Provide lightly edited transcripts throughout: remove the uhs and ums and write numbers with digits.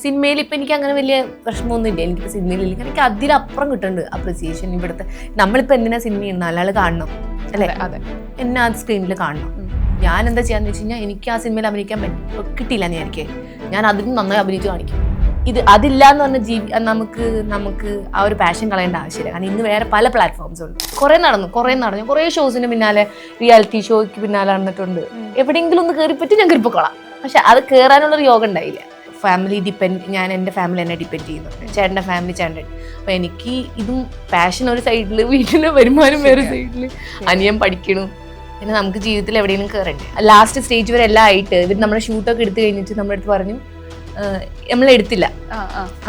സിനിമയിൽ ഇപ്പം എനിക്ക് അങ്ങനെ വലിയ പ്രശ്നമൊന്നുമില്ല. എനിക്കിപ്പോൾ സിനിമയിലില്ല, എനിക്ക് അതിലപ്പുറം കിട്ടുന്നുണ്ട് അപ്രിസിയേഷൻ. ഇവിടുത്തെ നമ്മളിപ്പോൾ എന്തിനാ സിനിമ ചെയ്യുന്നത്? നാലാൾ കാണണം അല്ലേ? അതെ, എന്നെ ആ സ്ക്രീനിൽ കാണണം. ഞാൻ എന്താ ചെയ്യാന്ന് വെച്ച് കഴിഞ്ഞാൽ എനിക്ക് ആ സിനിമയിൽ അഭിനയിക്കാൻ കിട്ടിയില്ല എന്ന് എനിക്ക്, ഞാൻ അതിന് നന്നായി അഭിനയിച്ച് കാണിക്കും. അതില്ല എന്ന് പറഞ്ഞ നമുക്ക് ആ ഒരു പാഷൻ കളയേണ്ട ആവശ്യമില്ല. കാരണം ഇന്ന് വേറെ പല പ്ലാറ്റ്ഫോംസ് ഉണ്ട്. കുറേ നടന്നു, കുറേ ഷോസിന് പിന്നാലെ, റിയാലിറ്റി ഷോയ്ക്ക് പിന്നാലെ നടന്നിട്ടുണ്ട്. എവിടെയെങ്കിലും ഒന്ന് കയറിപ്പറ്റി ഞാൻ കയറിപ്പോളാം. പക്ഷെ അത് കയറാനുള്ളൊരു യോഗം ഉണ്ടായില്ല. ഫാമിലി ഞാൻ എൻ്റെ ഫാമിലി എന്നെ ഡിപ്പെൻഡ് ചെയ്യുന്നുണ്ട്, ചേട്ടൻ്റെ ഫാമിലി ചേട്ടൻ. അപ്പോൾ എനിക്ക് ഇതും പാഷൻ ഒരു സൈഡിൽ, വീട്ടിലെ വരുമാനം വേറെ സൈഡിൽ, അനിയൻ പഠിക്കണം, പിന്നെ നമുക്ക് ജീവിതത്തിൽ എവിടെയെങ്കിലും കയറണ്ടേ. ലാസ്റ്റ് സ്റ്റേജ് വരെ എല്ലാം ആയിട്ട് ഇവർ നമ്മുടെ ഷൂട്ടൊക്കെ എടുത്തു കഴിഞ്ഞിട്ട് നമ്മുടെ അടുത്ത് പറഞ്ഞു നമ്മളെടുത്തില്ല,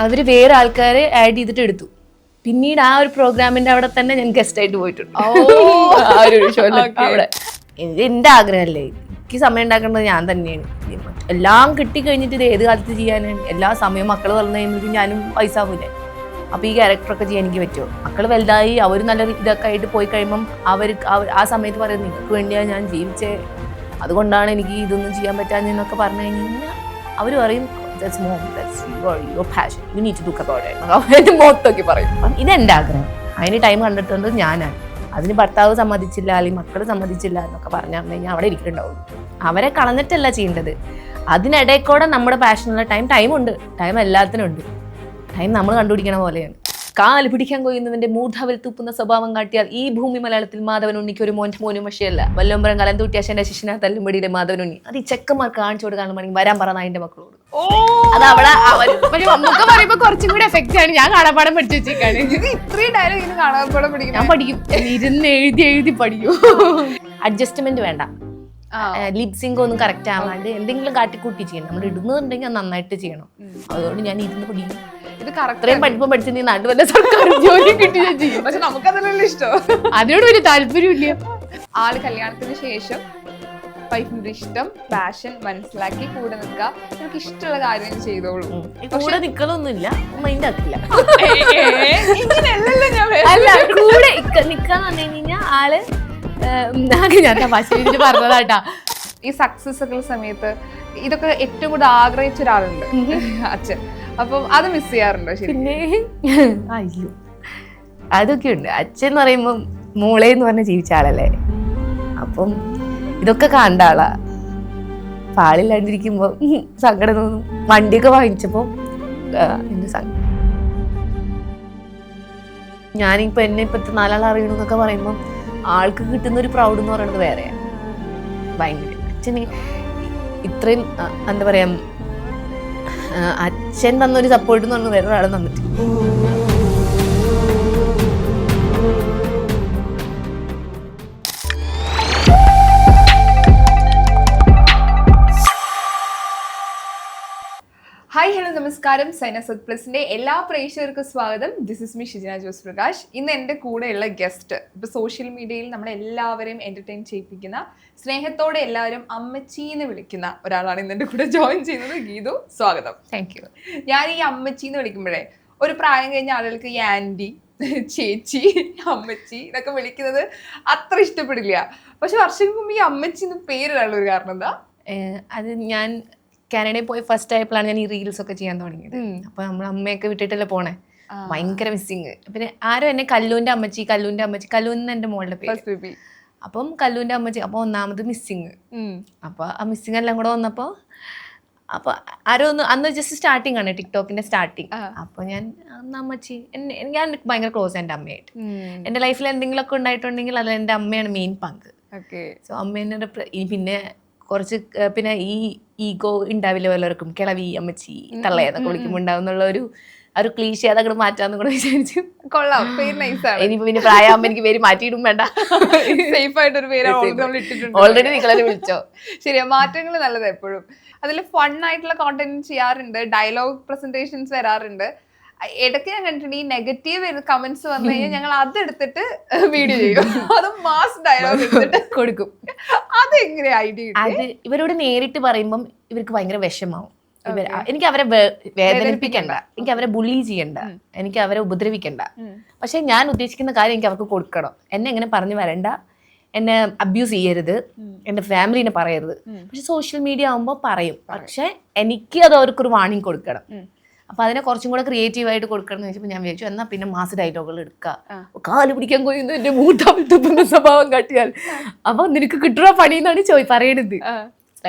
അവർ വേറെ ആൾക്കാരെ ആഡ് ചെയ്തിട്ട് എടുത്തു. പിന്നീട് ആ ഒരു പ്രോഗ്രാമിന്റെ അവിടെ തന്നെ ഞാൻ ഗസ്റ്റ് ആയിട്ട് പോയിട്ടുണ്ട്. ആ ഒരു ഷോയിൽ അവിടെ എൻ്റെ ആഗ്രഹമല്ലേ, എനിക്ക് സമയം ഉണ്ടാക്കേണ്ടത് ഞാൻ തന്നെയാണ്. എല്ലാം കിട്ടിക്കഴിഞ്ഞിട്ട് ഇത് ഏത് കാലത്ത് ചെയ്യാനാണ്? എല്ലാ സമയവും മക്കൾ വളർന്നു കഴിയുമ്പോഴേക്കും ഞാനും വയസ്സാവൂലേ. അപ്പോൾ ഈ ക്യാരക്ടറൊക്കെ ചെയ്യാൻ എനിക്ക് പറ്റുമോ? മക്കൾ വലുതായി അവർ നല്ല ഇതൊക്കെ ആയിട്ട് പോയി കഴിയുമ്പം ആ സമയത്ത് പറയുന്നത് നിങ്ങൾക്ക് വേണ്ടിയാണ് ഞാൻ ജീവിച്ചേ, അതുകൊണ്ടാണ് എനിക്ക് ഇതൊന്നും ചെയ്യാൻ പറ്റാഞ്ഞെന്നൊക്കെ പറഞ്ഞു കഴിഞ്ഞാൽ അവർ പറയും that's mom, that's your passion, you need to look about it. അവരുടെ മൊത്തമൊക്കെ പറയും. അപ്പം ഇതെൻ്റെ ആഗ്രഹം, അതിന് ടൈം കണ്ടിട്ടുണ്ട് ഞാനാണ്. അതിന് ഭർത്താവ് സമ്മതിച്ചില്ല, അല്ലെങ്കിൽ മക്കൾ സമ്മതിച്ചില്ല എന്നൊക്കെ പറഞ്ഞു കഴിഞ്ഞാൽ അവിടെ ഇരിക്കുന്നുണ്ടാവുള്ളൂ. അവരെ കളഞ്ഞിട്ടല്ല ചെയ്യേണ്ടത്, അതിനിടയ്ക്കൂടെ നമ്മുടെ പാഷനുള്ള ടൈമുണ്ട്. ടൈം എല്ലാത്തിനും ഉണ്ട്. ടൈം നമ്മൾ കണ്ടുപിടിക്കണ പോലെയാണ്. കാല് പിടിക്കാൻ കൊയ്യുന്നവന്റെ മൂർധാവിൽ തൂപ്പുന്ന സ്വഭാവം കാട്ടിയാൽ ഈ ഭൂമി മലയാളത്തിൽ മാധവൻ ഉണ്ണിക്ക് ഒരു മോനും വശയല്ല. വല്ലമ്പരം കലം തൂട്ടിയാശന്റെ ശിഷ്യന തല്ലുംപടിയിലെ മാധവൻ ഉണ്ണി. അത് ഈ ചെക്കന്മാർക്ക് കാണിച്ചു കൊടുക്കാണെന്നുണ്ടെങ്കിൽ വരാൻ പറഞ്ഞ അതിന്റെ മക്കളോട്. അത് അവിടെ നമുക്ക് പറയുമ്പോ കുറച്ചും കൂടി എഫക്റ്റ് ആണ്. ഞാൻ കാണാപ്പാടം പഠിച്ചു വെച്ചേക്കാണ്. ഇത്രയും ഡയലോഗ് കാണാപ്പാടം പഠിക്കും. ഞാൻ പഠിക്കും, ഇരുന്ന് എഴുതി പഠിക്കും. അഡ്ജസ്റ്റ്മെന്റ് വേണ്ട, ലിപ്സിംഗ് ഒന്നും കറക്റ്റ് ആവാണ്ട് എന്തെങ്കിലും കാട്ടിക്കൂട്ടി ചെയ്യണം. നമ്മൾ ഇടുന്നുണ്ടെങ്കിൽ അത് നന്നായിട്ട് ചെയ്യണം. അതുകൊണ്ട് ഞാൻ ഇരുന്ന് പഠിക്കും. ഇത് കറക്റ്റ് പഠിപ്പം പഠിച്ചു നീ നാട്ടിൽ വല്ല സർക്കാർ ജോലി കിട്ടി ചെയ്യും. പക്ഷെ നമുക്കതിനല്ലേ ഇഷ്ടം, അതിനോട് വലിയ താല്പര്യമില്ല. ആള് കല്യാണത്തിന് ശേഷം വൈഫിന്റെ ഇഷ്ടം, പാഷൻ മനസ്സിലാക്കി കൂടെ നിൽക്കുക, നമുക്ക് ഇഷ്ടമുള്ള കാര്യം ചെയ്തോളൂ. കൂടെ നിക്കലൊന്നുമില്ല, മൈൻഡ് ആക്കില്ല. ഇങ്ങനെയല്ലല്ലോ ഞാൻ അല്ല, കൂടെ നിക്കാന്ന് പറഞ്ഞു കഴിഞ്ഞാൽ ആള് ഞാൻ ഭാഷ പറഞ്ഞതാട്ടാ. ഈ സക്സസ് ഒക്കെ സമയത്ത് ഇതൊക്കെ ഏറ്റവും കൂടുതൽ ആഗ്രഹിച്ച ഒരാളുണ്ട് അച്ഛൻ. അപ്പം അത് മിസ് ചെയ്യാറുണ്ടോ? പിന്നെ അയ്യോ അതൊക്കെ ഉണ്ട്. അച്ഛൻ എന്ന് പറയുമ്പം മോളെ എന്ന് പറഞ്ഞ് ജീവിച്ച ആളല്ലേ, അപ്പം ഇതൊക്കെ കണ്ട ആളാ. പാളില്ലാണ്ടിരിക്കുമ്പോ സങ്കടം തോന്നും. വണ്ടിയൊക്കെ വാങ്ങിച്ചപ്പോ എന്റെ സങ്കടം. ഞാനിപ്പോ എന്നെ ഇപ്പത്തെ നാലാൾ അറിയണമെന്നൊക്കെ പറയുമ്പം ആൾക്ക് കിട്ടുന്ന ഒരു പ്രൗഡ് എന്ന് പറയുന്നത് വേറെയാണ്. ഭയങ്കര അച്ഛന് ഇത്രയും എന്താ പറയാ, അച്ഛൻ തന്നൊരു സപ്പോർട്ട് എന്ന് പറഞ്ഞാൽ വേറെ ഒരാളെ തന്നിട്ട്. ഹായ്, ഹലോ, നമസ്കാരം. സൈനസത് പ്ലസിന്റെ എല്ലാ പ്രേക്ഷകർക്കും സ്വാഗതം. This is me Shijana Jose Prakash. ഇന്ന് എൻ്റെ കൂടെയുള്ള ഗസ്റ്റ്, ഇപ്പോൾ സോഷ്യൽ മീഡിയയിൽ നമ്മളെല്ലാവരെയും എൻ്റർടൈൻ ചെയ്യിപ്പിക്കുന്ന, സ്നേഹത്തോടെ എല്ലാവരും അമ്മച്ചി എന്ന് വിളിക്കുന്ന ഒരാളാണ് ഇന്ന് എൻ്റെ കൂടെ ജോയിൻ ചെയ്യുന്നത്. ഗീതു, സ്വാഗതം. Thank you. ഞാൻ ഈ അമ്മച്ചി എന്ന് വിളിക്കുമ്പോഴേ ഒരു പ്രായം കഴിഞ്ഞ ആളുകൾക്ക് ഈ ആൻറ്റി, ചേച്ചി, അമ്മച്ചി ഇതൊക്കെ വിളിക്കുന്നത് അത്ര ഇഷ്ടപ്പെടില്ല. പക്ഷെ വർഷങ്ങൾക്ക് മുമ്പ് ഈ അമ്മച്ചി എന്ന് പേരിടാനുള്ള ഒരു കാരണം എന്താ? അത് ഞാൻ കാനഡയിൽ പോയി ഫസ്റ്റ് ആയപ്പോഴാണ് ഞാൻ ഈ റീൽസ് ഒക്കെ ചെയ്യാൻ തുടങ്ങിയത്. അപ്പൊ നമ്മൾ അമ്മയൊക്കെ വിട്ടിട്ടല്ലേ പോണേ, ഭയങ്കര മിസ്സിങ്. പിന്നെ ആരും എന്നെ കല്ലൂന്റെ അമ്മച്ചി കല്ലൂന്ന് എന്റെ മോളുടെ പേര്. അപ്പം കല്ലൂന്റെ അമ്മച്ചി. അപ്പൊ ഒന്നാമത് മിസ്സിങ്. അപ്പൊ ആ മിസ്സിങ് എല്ലാം കൂടെ വന്നപ്പോ അപ്പൊ ആരോ അന്ന് ജസ്റ്റ് സ്റ്റാർട്ടിങ് ആണ്, ടിക്ടോക്കിന്റെ സ്റ്റാർട്ടിങ്. അപ്പൊ ഞാൻ അമ്മച്ചി, ഞാൻ ഭയങ്കര ക്ലോസ് എൻ്റെ അമ്മയായിട്ട്. എന്റെ ലൈഫിൽ എന്തെങ്കിലുമൊക്കെ ഉണ്ടായിട്ടുണ്ടെങ്കിൽ അത് എൻ്റെ അമ്മയാണ് മെയിൻ പങ്ക്. സോ അമ്മേനെ പിന്നെ കുറച്ച് പിന്നെ ഈ ഈഗോ ഉണ്ടാവില്ല പലർക്കും, കിളവി അമ്മച്ചി തള്ളയെന്നൊക്കെ വിളിക്കുമ്പോൾ ഉണ്ടാവുന്നുള്ള ഒരു ക്ലീശ അതങ്ങോട്ട് മാറ്റാന്ന് കൂടെ വിചാരിച്ചു. കൊള്ളാം, പേര് നൈസാണ്. ഇനിയിപ്പോ പിന്നെ പ്രായമാകുമ്പോ എനിക്ക് പേര് മാറ്റിയിടും വേണ്ട, സേഫ് ആയിട്ടൊരു പേര് ഇട്ടിട്ടുണ്ട്. ഓൾറെഡി നിങ്ങളെ വിളിച്ചോ. ശരിയാ, മാറ്റങ്ങൾ നല്ലത് എപ്പോഴും. അതിൽ ഫൺ ആയിട്ടുള്ള കോണ്ടന്റ് ചെയ്യാറുണ്ട്, ഡയലോഗ് പ്രസന്റേഷൻസ് വരാറുണ്ട്. ഇടയ്ക്ക് ഞാൻ കണ്ടിട്ടുണ്ട് ഈ നെഗറ്റീവ് കമന്റ്സ് വന്നു കഴിഞ്ഞാൽ ഞങ്ങൾ അതെടുത്തിട്ട് വീഡിയോ ചെയ്യും, അത് മാസ് ഡയലോഗ് എടുത്തിട്ട് കൊടുക്കും. അതെങ്ങനെ ഐഡിയ? അത് ഇവരോട് നേരിട്ട് പറയുമ്പം ഇവർക്ക് ഭയങ്കര വിഷമാവും. എനിക്ക് അവരെ വേദനിപ്പിക്കണ്ട, എനിക്ക് അവരെ ബുള്ളി ചെയ്യണ്ട, എനിക്ക് അവരെ ഉപദ്രവിക്കണ്ട. പക്ഷെ ഞാൻ ഉദ്ദേശിക്കുന്ന കാര്യം എനിക്ക് അവർക്ക് കൊടുക്കണം. എന്നെ എങ്ങനെ പറഞ്ഞു വരണ്ട, എന്നെ അബ്യൂസ് ചെയ്യരുത്, എൻ്റെ ഫാമിലിനെ പറയരുത്. പക്ഷെ സോഷ്യൽ മീഡിയ ആകുമ്പോൾ പറയും, പക്ഷെ എനിക്ക് അത് അവർക്കൊരു വാണിംഗ് കൊടുക്കണം. അപ്പൊ അതിനെ കുറച്ചും കൂടെ ക്രിയേറ്റീവ് ആയിട്ട് കൊടുക്കണം എന്ന് വെച്ചപ്പോൾ ഞാൻ വിചാരിച്ചു എന്നാ പിന്നെ മാസ് ഡയലോഗുകൾ എടുക്കുക, കാല് പിടിക്കാൻ കൊയ്യുന്നു എന്റെ മൂത്താമത്തുന്ന സ്വഭാവം കാട്ടിയാൽ അപ്പൊ നിനക്ക് കിട്ടുന്ന പണി എന്നാണ് പറയണത്.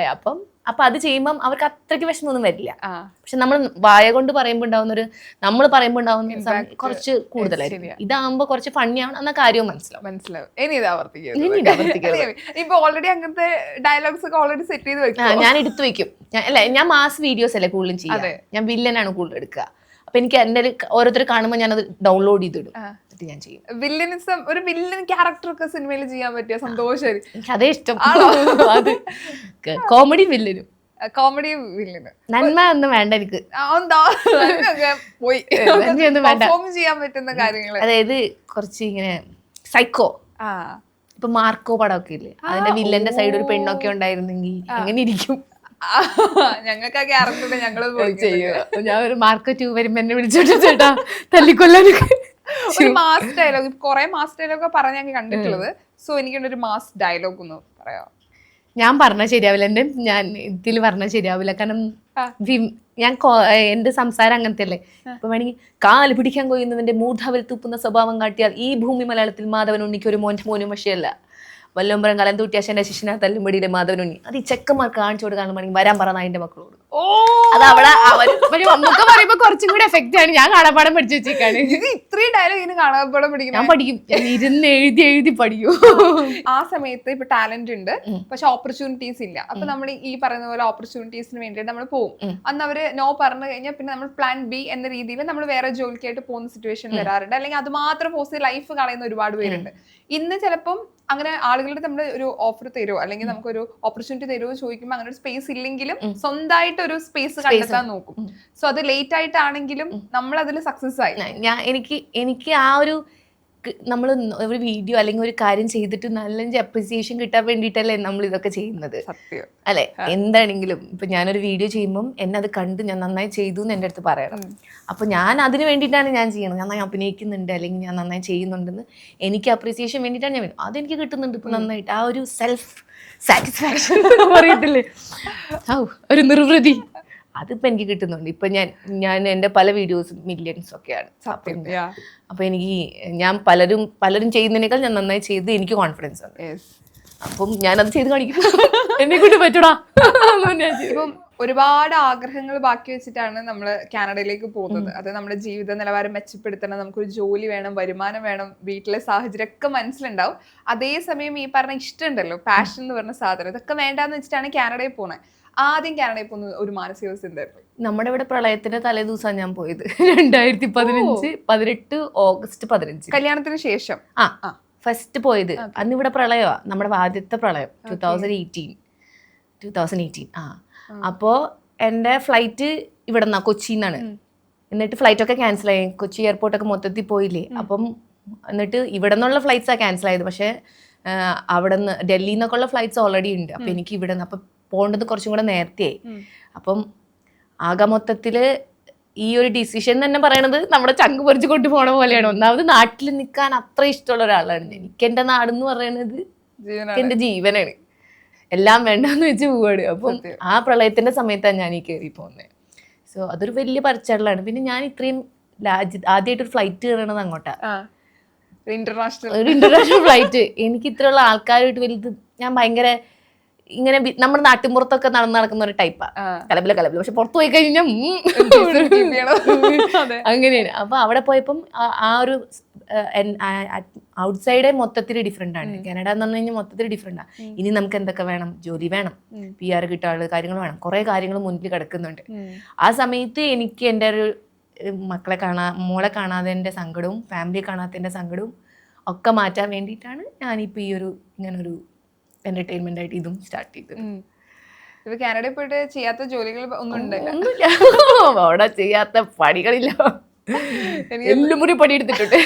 അപ്പൊ അത് ചെയ്യുമ്പം അവർക്ക് അത്രയ്ക്ക് വിഷമൊന്നും വരില്ല. പക്ഷെ നമ്മൾ വായ കൊണ്ട് പറയുമ്പോൾ ഉണ്ടാവുന്ന നമ്മൾ പറയുമ്പോൾ ഉണ്ടാവുന്ന കുറച്ച് കൂടുതലായിരിക്കും. ഇതാകുമ്പോ കുറച്ച് ഫണ്ണിയാവണം എന്ന കാര്യവും മനസ്സിലാവും. ഇപ്പൊ ഓൾറെഡി അങ്ങനത്തെ ഡയലോഗ്സ് ഒക്കെ ഓൾറെഡി സെറ്റ് ചെയ്ത് വെക്കും. ഞാൻ എടുത്തു വെക്കും. ഞാൻ മാസ് വീഡിയോസ് അല്ലേ കൂടുതലും ചെയ്യാം. ഞാൻ വില്ലനാണ് കൂടുതൽ എടുക്കുക. അപ്പൊ എനിക്ക് എന്റെ ഓരോരുത്തർ കാണുമ്പോൾ ഞാനത് ഡൗൺലോഡ് ചെയ്തിടും. ഞാൻ ചെയ്യും. വില്ലനിസം ഒരു വില്ലൻ ക്യാരക്ടർ ഒക്കെ സിനിമയിൽ ചെയ്യാൻ പറ്റിയ സന്തോഷം. എനിക്ക് അതേ ഇഷ്ടം. അത് കോമഡി വില്ലനും കോമഡി വില്ലന് നന്മ ഒന്നും വേണ്ട എനിക്ക്. പോയി ചെയ്യാൻ പറ്റുന്ന കാര്യങ്ങൾ, അതായത് കുറച്ച് ഇങ്ങനെ സൈക്കോ. ഇപ്പൊ മാർക്കോ പടമൊക്കെ ഇല്ലേ, അതിന്റെ വില്ലന്റെ സൈഡ് ഒരു പെണ്ണൊക്കെ ഉണ്ടായിരുന്നെങ്കിൽ എങ്ങനെ ഇരിക്കും. ഞങ്ങൾക്ക് ആ ക്യാരക്ടർ ഞങ്ങള് ചെയ്യും. ഞാൻ ഒരു മാർക്കോ 2 വരുമ്പോ എന്നെ വിളിച്ചോട്ട് ചേട്ടാ തല്ലിക്കൊല്ലാനൊക്കെ ഒരു മാസ് ഡയലോഗ്, കുറെ മാസ് ഡയലോഗ് പറഞ്ഞ ഞാൻ കണ്ടിട്ടുള്ളത്. സോ എനിക്കൊരു മാസ് ഡയലോഗ് ഒന്ന് പറയാം. ഞാൻ പറഞ്ഞാൽ ശരിയാവില്ല, ഞാൻ ഇതിൽ പറഞ്ഞാൽ ശരിയാവില്ല. കാരണം ഞാൻ എന്റെ സംസാരം അങ്ങനത്തെ അല്ലേ. ഇപ്പൊ വേണമെങ്കിൽ കാല് പിടിക്കാൻ കൊയ്യുന്നവന്റെ മൂർധാവിൽ തുപ്പുന്ന സ്വഭാവം കാട്ടിയാൽ ഈ ഭൂമി മലയാളത്തിൽ മാധവൻ ഉണ്ണിക്ക് ഒരു മോനും പക്ഷയല്ല. വല്ലമ്പരം കലം തൂട്ടിയാശന്റെ ശിശുന തല്ലുമ്പടിയിലെ മാധവനുണ്ണി. അത് ഈ ചെക്കന്മാർക്ക് കാണിച്ചു കൊടുക്കാണെങ്കിൽ വരാൻ പറഞ്ഞ അതിന്റെ മക്കളോട്. അത് അവിടെ നമുക്ക് പറയുമ്പോ കുറച്ചും കൂടി എഫക്റ്റ് ആണ്. ഞാൻ കാണാപ്പാടം പഠിച്ചു വെച്ചേക്കാണ്. ഇത്രയും ഡയലോഗ് കാണാപ്പാടം പഠിക്കും. ഞാൻ പഠിക്കും, ഞാൻ ഇരുന്ന് എഴുതി പഠിക്കും. ആ സമയത്ത് ഇപ്പൊ ടാലന്റ് ഉണ്ട്, പക്ഷെ ഓപ്പർച്യൂണിറ്റീസ് ഇല്ല. അപ്പൊ നമ്മൾ ഈ പറയുന്ന പോലെ ഓപ്പർച്യൂണിറ്റീസിന് വേണ്ടിയിട്ട് നമ്മൾ പോകും. അന്ന് അവര് നോ പറഞ്ഞു കഴിഞ്ഞാൽ പിന്നെ നമ്മൾ പ്ലാൻ ബി എന്ന രീതിയിൽ നമ്മൾ വേറെ ജോലിക്കായിട്ട് പോകുന്ന സിറ്റുവേഷൻ വരാറുണ്ട്. അല്ലെങ്കിൽ അത് മാത്രം പോസ്റ്റ് ലൈഫ് കളയുന്ന ഒരുപാട് പേരുണ്ട്. ഇന്ന് ചിലപ്പം അങ്ങനെ ആളുകളുടെ നമ്മൾ ഒരു ഓഫർ തരുമോ അല്ലെങ്കിൽ നമുക്കൊരു ഓപ്പർച്യൂണിറ്റി തരുമോ ചോദിക്കുമ്പോൾ അങ്ങനെ ഒരു സ്പേസ് ഇല്ലെങ്കിലും സ്വന്തമായിട്ട് ഒരു സ്പേസ് കണ്ടെത്താൻ നോക്കും. സോ അത് ലേറ്റ് ആയിട്ടാണെങ്കിലും നമ്മൾ അതിൽ സക്സസ് ആയി. എനിക്ക് ആ ഒരു നമ്മൾ ഒരു വീഡിയോ അല്ലെങ്കിൽ ഒരു കാര്യം ചെയ്തിട്ട് നല്ല അപ്രിസിയേഷൻ കിട്ടാൻ വേണ്ടിയിട്ടല്ലേ നമ്മൾ ഇതൊക്കെ ചെയ്യുന്നത്, അല്ലെ? എന്താണെങ്കിലും ഇപ്പൊ ഞാനൊരു വീഡിയോ ചെയ്യുമ്പോൾ എന്നെ അത് കണ്ട് ഞാൻ നന്നായി ചെയ്തു എന്ന് എൻ്റെ അടുത്ത് പറയണം. അപ്പൊ ഞാൻ അതിന് വേണ്ടിയിട്ടാണ് ഞാൻ ചെയ്യണത്. നന്നായി അഭിനയിക്കുന്നുണ്ട് അല്ലെങ്കിൽ ഞാൻ നന്നായി ചെയ്യുന്നുണ്ടെന്ന് എനിക്ക് അപ്രിസിയേഷൻ വേണ്ടിയിട്ടാണ് ഞാൻ അതെനിക്ക് കിട്ടുന്നുണ്ട് ഇപ്പൊ നന്നായിട്ട്. ആ ഒരു സെൽഫ് സാറ്റിസ്ഫാക്ഷൻ പറയത്തില്ലേ, ഒരു നിർവൃതി, അതിപ്പോ എനിക്ക് കിട്ടുന്നുണ്ട്. ഇപ്പൊ ഞാൻ എൻ്റെ പല വീഡിയോസും മില്യൺസ് ഒക്കെയാണ്. അപ്പൊ എനിക്ക് ഞാൻ പലരും ചെയ്യുന്നതിനേക്കാൾ ഞാൻ നന്നായി ചെയ്ത് എനിക്ക് കോൺഫിഡൻസ് ഉണ്ട്. അപ്പം ഞാനത് ചെയ്ത് കാണിക്കും, എന്നെ കൊണ്ട് പറ്റൂടാ. ഇപ്പം ഒരുപാട് ആഗ്രഹങ്ങൾ ബാക്കി വെച്ചിട്ടാണ് നമ്മൾ കാനഡയിലേക്ക് പോകുന്നത്. അത് നമ്മുടെ ജീവിത നിലവാരം മെച്ചപ്പെടുത്തണം, നമുക്കൊരു ജോലി വേണം, വരുമാനം വേണം, വീട്ടിലെ സാഹചര്യം ഒക്കെ മനസ്സിലുണ്ടാവും. അതേസമയം ഈ പറഞ്ഞ ഇഷ്ടമുണ്ടല്ലോ, പാഷൻ എന്ന് പറഞ്ഞ സാധനം, ഇതൊക്കെ വേണ്ടാന്ന് വെച്ചിട്ടാണ് കാനഡയിൽ പോകുന്നത്. ആദ്യം കാനഡയിൽ പോകുന്ന ഒരു മാനസികാവസ്ഥ എന്തായിരുന്നു? നമ്മുടെ ഇവിടെ പ്രളയത്തിന്റെ തലേ ദിവസമാണ് ഞാൻ പോയത്. 2018 ഓഗസ്റ്റ് 15. കല്യാണത്തിന് ശേഷം ഫസ്റ്റ് പോയത്. അന്ന് ഇവിടെ പ്രളയമാണ്, നമ്മുടെ ആദ്യത്തെ പ്രളയം 2018. അപ്പോ എൻ്റെ ഫ്ലൈറ്റ് ഇവിടെ നിന്നാ, കൊച്ചിന്നാണ്. എന്നിട്ട് ഫ്ലൈറ്റ് ഒക്കെ ക്യാൻസൽ ആയി, കൊച്ചി എയർപോർട്ടൊക്കെ മൊത്തത്തിൽ പോയില്ലേ. അപ്പം എന്നിട്ട് ഇവിടെ നിന്നുള്ള ഫ്ലൈറ്റ്സാണ് ക്യാൻസൽ ആയത്. പക്ഷെ അവിടെ നിന്ന് ഡൽഹിയിൽ നിന്നൊക്കെ ഉള്ള ഫ്ലൈറ്റ്സ് ഓൾറെഡി ഉണ്ട്. അപ്പൊ എനിക്ക് ഇവിടെ നിന്ന് അപ്പം പോകേണ്ടത് കുറച്ചും കൂടെ നേരത്തെയായി. അപ്പം ആകെ മൊത്തത്തില് ഈ ഒരു ഡിസിഷൻ തന്നെ പറയണത് നമ്മുടെ ചങ്ക് പൊറിച്ച് കൊണ്ടു പോണ പോലെയാണ്. ഒന്നാമത് നാട്ടിൽ നിൽക്കാൻ അത്ര ഇഷ്ടമുള്ള ഒരാളാണ്. എനിക്ക് എൻ്റെ നാടെന്ന് പറയുന്നത് എൻ്റെ ജീവനാണ്. എല്ലാം വേണ്ടെന്ന് വെച്ച് പോവാണ്. അപ്പം ആ പ്രളയത്തിന്റെ സമയത്താണ് ഞാൻ ഈ കയറി പോകുന്നത്. സോ അതൊരു വലിയ പറിച്ചടലാണ്. പിന്നെ ഞാൻ ഇത്രയും ആദ്യമായിട്ടൊരു ഫ്ലൈറ്റ് കയറണത് അങ്ങോട്ടാ, ഒരു ഇന്റർനാഷണൽ ഫ്ലൈറ്റ്. എനിക്ക് ഇത്രയുള്ള ആൾക്കാരുമായിട്ട് വലുത് ഞാൻ ഭയങ്കര ഇങ്ങനെ നമ്മുടെ നാട്ടിൻപുറത്തൊക്കെ നടക്കുന്ന ഒരു ടൈപ്പാ, കലബില. പക്ഷെ പുറത്തു പോയി കഴിഞ്ഞാൽ അങ്ങനെയാണ്. അപ്പൊ അവിടെ പോയപ്പം ആ ഒരു ഔട്ട്സൈഡേ മൊത്തത്തിൽ ഡിഫറെന്റ് ആണ്. കാനഡ എന്ന് പറഞ്ഞു കഴിഞ്ഞാൽ മൊത്തത്തിൽ ഡിഫറെന്റ് ആണ്. ഇനി നമുക്ക് എന്തൊക്കെ വേണം, ജോലി വേണം, PR കിട്ടാനുള്ള കാര്യങ്ങൾ വേണം, കുറെ കാര്യങ്ങൾ മുന്നിൽ കിടക്കുന്നുണ്ട്. ആ സമയത്ത് എനിക്ക് എൻ്റെ ഒരു മോളെ കാണാതെ സങ്കടവും ഫാമിലിയെ കാണാത്തതിന്റെ സങ്കടവും ഒക്കെ മാറ്റാൻ വേണ്ടിയിട്ടാണ് ഞാനിപ്പോ ഈ ഒരു ഇങ്ങനൊരു എന്റർടൈൻമെന്റ് ആയിട്ട് ഇതും സ്റ്റാർട്ട് ചെയ്തത്. ഇപ്പൊ കാനഡയിൽ പോയിട്ട് ചെയ്യാത്ത ജോലികൾ ഒന്നുമില്ല, അവിടെ ചെയ്യാത്ത പണികളില്ല, എല്ലാം മുറി പണിയെടുത്തിട്ടുണ്ട്.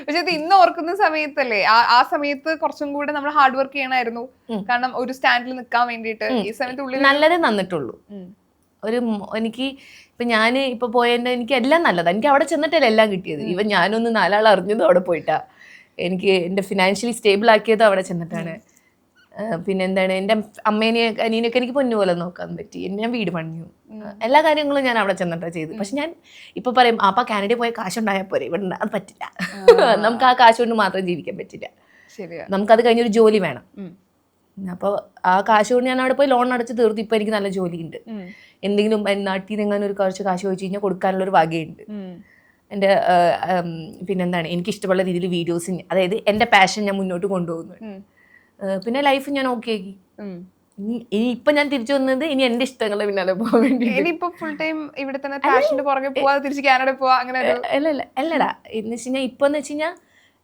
പക്ഷെ അത് ഇന്ന് ഓർക്കുന്ന സമയത്തല്ലേ, ആ സമയത്ത് കുറച്ചും കൂടെ നമ്മൾ ഹാർഡ് വർക്ക് ചെയ്യണമായിരുന്നു. കാരണം ഒരു സ്റ്റാൻഡിൽ നിൽക്കാൻ വേണ്ടിയിട്ട്. ഈ സമയത്ത് ഉള്ളിൽ നല്ലതേ നന്നിട്ടുള്ളൂ. എനിക്ക് ഇപ്പൊ ഞാൻ ഇപ്പൊ പോയതിന്റെ എനിക്ക് എല്ലാം നല്ലതാണ്. എനിക്ക് അവിടെ ചെന്നിട്ടല്ലേ എല്ലാം കിട്ടിയത്. ഇവൻ ഞാനൊന്ന് 4 ആൾ അറിഞ്ഞതും അവിടെ പോയിട്ടാ. എനിക്ക് എന്റെ ഫിനാൻഷ്യലി സ്റ്റേബിൾ ആക്കിയതും അവിടെ ചെന്നിട്ടാണ്. പിന്നെ എന്താണ് എൻ്റെ അമ്മേനെ അനിയനൊക്കെ എനിക്ക് പൊന്നുപോലെ നോക്കാൻ പറ്റി. ഞാൻ വീട് പണിഞ്ഞു, എല്ലാ കാര്യങ്ങളും ഞാൻ അവിടെ ചെന്നിട്ടാണ് ചെയ്തു. പക്ഷെ ഞാൻ ഇപ്പൊ പറയും അപ്പൊ കാനഡയിൽ പോയ കാശുണ്ടായാൽ പോരെ, ഇവിടെ അത് പറ്റില്ല. നമുക്ക് ആ കാശ് കൊണ്ട് മാത്രം ജീവിക്കാൻ പറ്റില്ല, നമുക്കത് കഴിഞ്ഞൊരു ജോലി വേണം. അപ്പോൾ ആ കാശ് കൊണ്ട് ഞാൻ അവിടെ പോയി ലോൺ അടച്ച് തീർത്തു. ഇപ്പൊ എനിക്ക് നല്ല ജോലിയുണ്ട്. എന്തെങ്കിലും നാട്ടിൽ നിന്ന് എങ്ങനെ ഒരു കുറച്ച് കാശ് ചോദിച്ചു കഴിഞ്ഞാൽ കൊടുക്കാനുള്ള ഒരു വകയുണ്ട്. എൻ്റെ പിന്നെന്താണ് എനിക്ക് ഇഷ്ടമുള്ള രീതിയിൽ വീഡിയോസ്, അതായത് എൻ്റെ പാഷൻ ഞാൻ മുന്നോട്ട് കൊണ്ടുപോകുന്നുണ്ട്. പിന്നെ ലൈഫ് ഞാൻ ഓക്കെ ആക്കി. ഇനി ഇപ്പൊ ഞാൻ തിരിച്ചു വന്നത് ഇനി എന്റെ ഇഷ്ടങ്ങളെ പിന്നാലെ പോകാൻ വേണ്ടി. ഫുൾ ടൈം ഇവിടെ തന്നെ പാഷന്റെ പുറകെ പോവാ, തിരിച്ച് കാനഡ പോവാ, അങ്ങനെ അല്ലടാ. എന്ന് വെച്ച് കഴിഞ്ഞാൽ ഇപ്പൊ